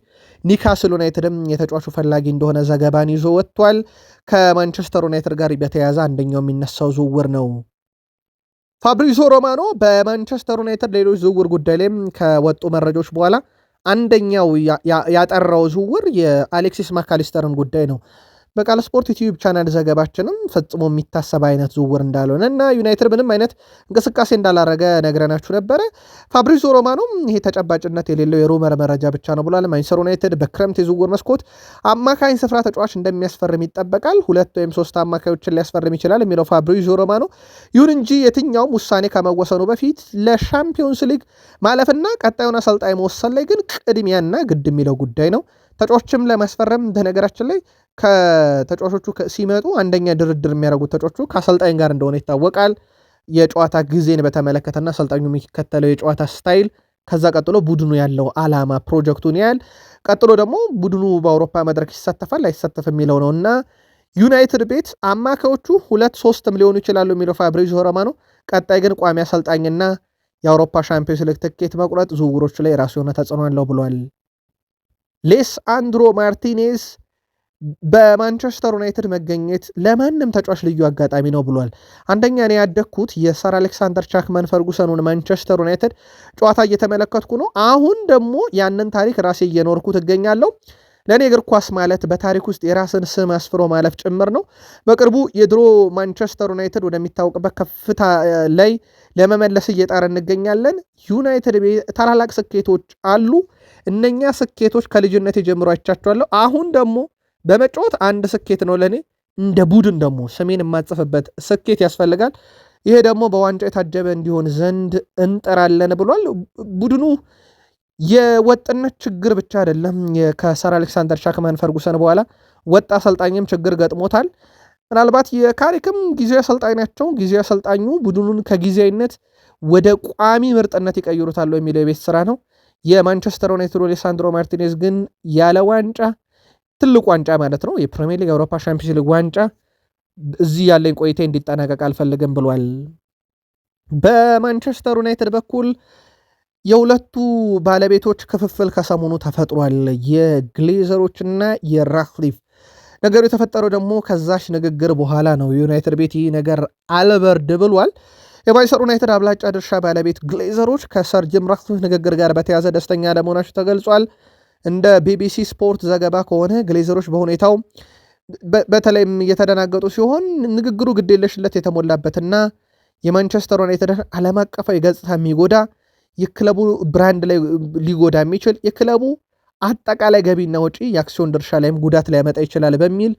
S1: ኒካስል ዩናይትድም የተጫዋቹ ፈላጊ እንደሆነ ዘገባን ይዞ ወጥቷል። ከማንቸስተር ዩናይትድ ጋር በተያያዘ አንደኛው የሚነሳው ዝውውር ነው። ፋብሪዞ ሮማኖ በማንቸስተር ዩናይትድ ሌሎች ዝውውር ጉዳይ ላይም ከወጡ መረጃዎች በኋላ አንደኛው ያጠራው ዝውውር የአሌክሲስ ማካሊስተርን ጉዳይ ነው። በቃል ስፖርት ዩቲዩብ ቻናል ዘገባችንም ፈጽሞ የሚታሰብ አይነት ዝውውር እንዳልሆነ እና ዩናይትድ ምንም አይነት እንቅስቃሴ እንዳላረገ ነግረናችሁ ነበረ። ፋብሪዞ ሮማኖም ይሄ ተጨባጭነት የሌለው የሩመር መረጃ ብቻ ነው ብሏል። ማንቸስተር ዩናይትድ በክረምት የዝውውር መስኮት አማካኝ ስፍራ ተጫዋች እንደሚያስፈርም ይጠበቃል። 2 ወይም 3 አማካዮችን ሊያስፈርም ይችላል የሚለው ፋብሪዞ ሮማኖ፣ ይሁን እንጂ የትኛውም ውሳኔ ከመወሰኑ በፊት ለሻምፒዮንስ ሊግ ማለፍና ቀጣዩን አሰልጣኝ መወሰን ላይ ግን ቅድሚያና ግድ የሚለው ጉዳይ ነው። ተጫዋቾችም ለማስፈረም በነገራችን ላይ ከተጫዋቾቹ ሲመጡ አንደኛ ድርድር የሚያደርጉት ተጫዋቾቹ ከአሰልጣኝ ጋር እንደሆነ ይታወቃል። የጨዋታ ጊዜን በተመለከተና አሰልጣኙ የሚከተለው የጨዋታ ስታይል፣ ከዛ ቀጥሎ ቡድኑ ያለው ዓላማ ፕሮጀክቱን ያህል፣ ቀጥሎ ደግሞ ቡድኑ በአውሮፓ መድረክ ይሳተፋል አይሳተፍ የሚለው ነው እና ዩናይትድ ቤት አማካዮቹ 2-3 ሊሆኑ ይችላሉ የሚለው ፋብሪዞ ሮማኖ፣ ቀጣይ ግን ቋሚ አሰልጣኝና የአውሮፓ ሻምፒዮንስ ሊግ ትኬት መቁረጥ ዝውውሮቹ ላይ የራሱ የሆነ ተጽዕኖ አለው ብሏል። ሌሳንድሮ ማርቲኔዝ በማንቸስተር ዩናይትድ መገኘት ለማንም ተጫዋች ልዩ አጋጣሚ ነው ብሏል። አንደኛ እኔ ያደግኩት የሰር አሌክሳንደር ቻክመን ፈርጉሰኑን ማንቸስተር ዩናይትድ ጨዋታ እየተመለከትኩ ነው። አሁን ደግሞ ያንን ታሪክ ራሴ እየኖርኩት እገኛለሁ። ለእኔ እግር ኳስ ማለት በታሪክ ውስጥ የራስን ስም አስፍሮ ማለፍ ጭምር ነው። በቅርቡ የድሮ ማንቸስተር ዩናይትድ ወደሚታወቅበት ከፍታ ላይ ለመመለስ እየጣረ እንገኛለን። ዩናይትድ ታላላቅ ስኬቶች አሉ። እነኛ ስኬቶች ከልጅነት የጀምሮ አይቻቸዋለሁ። አሁን ደግሞ በመጫወት አንድ ስኬት ነው ለእኔ። እንደ ቡድን ደግሞ ስሜን የማጽፍበት ስኬት ያስፈልጋል። ይሄ ደግሞ በዋንጫ የታጀበ እንዲሆን ዘንድ እንጠራለን ብሏል። ቡድኑ የወጥነት ችግር ብቻ አይደለም። ከሰር አሌክሳንደር ቻክማን ፈርጉሰን በኋላ ወጥ አሰልጣኝም ችግር ገጥሞታል። ምናልባት የካሪክም ጊዜያዊ አሰልጣኝ ናቸው። ጊዜያዊ አሰልጣኙ ቡድኑን ከጊዜያዊነት ወደ ቋሚ ምርጥነት ይቀይሩታል የሚለው የቤት ስራ ነው። የማንቸስተር ዩናይትድ ሌሳንድሮ ማርቲኔዝ ግን ያለ ዋንጫ፣ ትልቅ ዋንጫ ማለት ነው የፕሪሚየር ሊግ የአውሮፓ ሻምፒዮንስ ሊግ ዋንጫ፣ እዚህ ያለኝ ቆይታ እንዲጠናቀቅ አልፈልግም ብሏል። በማንቸስተር ዩናይትድ በኩል የሁለቱ ባለቤቶች ክፍፍል ከሰሞኑ ተፈጥሯል። የግሌዘሮችና የራክሊፍ ነገሩ የተፈጠረው ደግሞ ከዛሽ ንግግር በኋላ ነው። ዩናይትድ ቤት ይህ ነገር አልበርድ ብሏል። የማንቸስተር ዩናይትድ አብላጫ ድርሻ ባለቤት ግሌዘሮች ከሰር ጂም ራትክሊፍ ንግግር ጋር በተያዘ ደስተኛ ለመሆናቸው ተገልጿል። እንደ ቢቢሲ ስፖርት ዘገባ ከሆነ ግሌዘሮች በሁኔታው በተለይም እየተደናገጡ ሲሆን ንግግሩ ግዴለሽነት የተሞላበትና የማንቸስተር ዩናይትድ ዓለም አቀፋዊ ገጽታ የሚጎዳ የክለቡ ብራንድ ላይ ሊጎዳ የሚችል የክለቡ አጠቃላይ ገቢና ወጪ የአክሲዮን ድርሻ ላይም ጉዳት ሊያመጣ ይችላል በሚል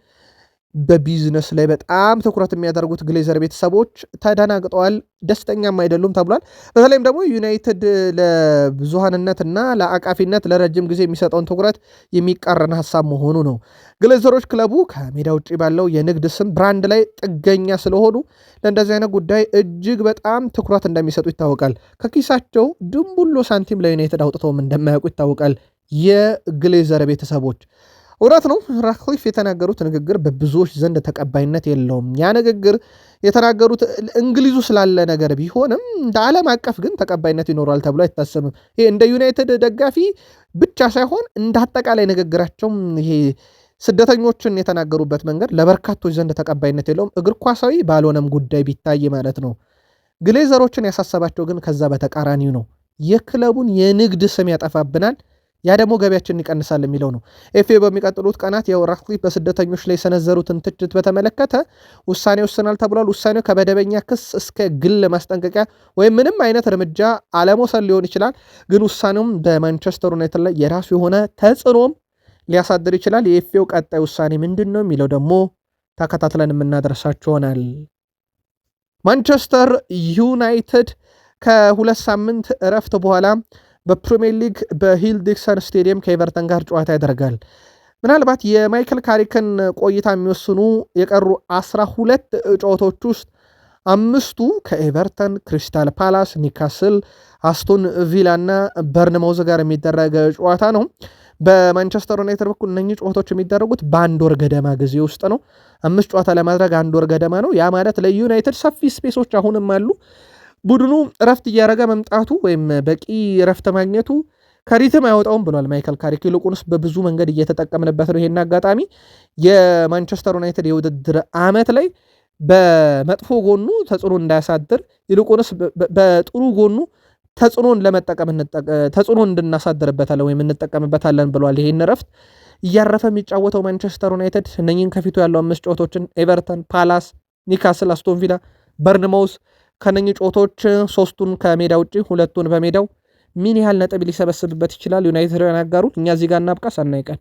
S1: በቢዝነስ ላይ በጣም ትኩረት የሚያደርጉት ግሌዘር ቤተሰቦች ተደናግጠዋል፣ ደስተኛም አይደሉም ተብሏል። በተለይም ደግሞ ዩናይትድ ለብዙሃንነትና ለአቃፊነት ለረጅም ጊዜ የሚሰጠውን ትኩረት የሚቃረን ሀሳብ መሆኑ ነው። ግሌዘሮች ክለቡ ከሜዳ ውጭ ባለው የንግድ ስም ብራንድ ላይ ጥገኛ ስለሆኑ ለእንደዚህ አይነት ጉዳይ እጅግ በጣም ትኩረት እንደሚሰጡ ይታወቃል። ከኪሳቸው ድንቡሎ ሳንቲም ለዩናይትድ አውጥተውም እንደማያውቁ ይታወቃል። የግሌዘር ቤተሰቦች እውነት ነው። ራትክሊፍ የተናገሩት ንግግር በብዙዎች ዘንድ ተቀባይነት የለውም። ያ ንግግር የተናገሩት እንግሊዙ ስላለ ነገር ቢሆንም እንደ ዓለም አቀፍ ግን ተቀባይነት ይኖራል ተብሎ አይታሰብም። ይሄ እንደ ዩናይትድ ደጋፊ ብቻ ሳይሆን እንደ አጠቃላይ ንግግራቸውም ይሄ ስደተኞችን የተናገሩበት መንገድ ለበርካቶች ዘንድ ተቀባይነት የለውም። እግር ኳሳዊ ባልሆነም ጉዳይ ቢታይ ማለት ነው። ግሌዘሮችን ያሳሰባቸው ግን ከዛ በተቃራኒው ነው። የክለቡን የንግድ ስም ያጠፋብናል፣ ያ ደግሞ ገቢያችንን ይቀንሳል የሚለው ነው። ኤፍኤ በሚቀጥሉት ቀናት ራትክሊፍ በስደተኞች ላይ የሰነዘሩትን ትችት በተመለከተ ውሳኔ ወስናል ተብሏል። ውሳኔው ከመደበኛ ክስ እስከ ግል ማስጠንቀቂያ ወይም ምንም አይነት እርምጃ አለመውሰድ ሊሆን ይችላል። ግን ውሳኔውም በማንቸስተር ዩናይትድ ላይ የራሱ የሆነ ተጽዕኖም ሊያሳድር ይችላል። የኤፍኤው ቀጣይ ውሳኔ ምንድን ነው የሚለው ደግሞ ተከታትለን የምናደርሳችሁ ይሆናል። ማንቸስተር ዩናይትድ ከ2 ሳምንት እረፍት በኋላ በፕሪሚየር ሊግ በሂል ዲክሰን ስቴዲየም ከኤቨርተን ጋር ጨዋታ ያደርጋል። ምናልባት የማይክል ካሪክን ቆይታ የሚወስኑ የቀሩ 12 ጨዋታዎች ውስጥ 5ቱ ከኤቨርተን፣ ክሪስታል ፓላስ፣ ኒካስል፣ አስቶን ቪላ እና በርንማውዝ ጋር የሚደረግ ጨዋታ ነው። በማንቸስተር ዩናይትድ በኩል እነኚህ ጨዋታዎች የሚደረጉት በአንድ ወር ገደማ ጊዜ ውስጥ ነው። 5 ጨዋታ ለማድረግ 1 ወር ገደማ ነው። ያ ማለት ለዩናይትድ ሰፊ ስፔሶች አሁንም አሉ። ቡድኑ እረፍት እያደረገ መምጣቱ ወይም በቂ እረፍት ማግኘቱ ከሪትም አይወጣውም ብሏል ማይክል ካሪክ። ይልቁንስ በብዙ መንገድ እየተጠቀምንበት ነው ይሄን አጋጣሚ የማንቸስተር ዩናይትድ የውድድር ዓመት ላይ በመጥፎ ጎኑ ተጽዕኖ እንዳያሳድር ይልቁንስ በጥሩ ጎኑ ተጽዕኖ እንድናሳድርበታለን ወይም እንጠቀምበታለን ብሏል። ይሄን እረፍት እያረፈ የሚጫወተው ማንቸስተር ዩናይትድ እነኝን ከፊቱ ያለው 5 ጨዋታዎችን ኤቨርተን፣ ፓላስ፣ ኒካስል፣ አስቶን ቪላ፣ በርንማውስ ከነኚህ ጨዋታዎች 3ቱን ከሜዳ ውጭ 2ቱን በሜዳው ምን ያህል ነጥብ ሊሰበስብበት ይችላል ዩናይትድ ያናጋሩ። እኛ እዚህ ጋር እናብቃ። ሰናይ ቀን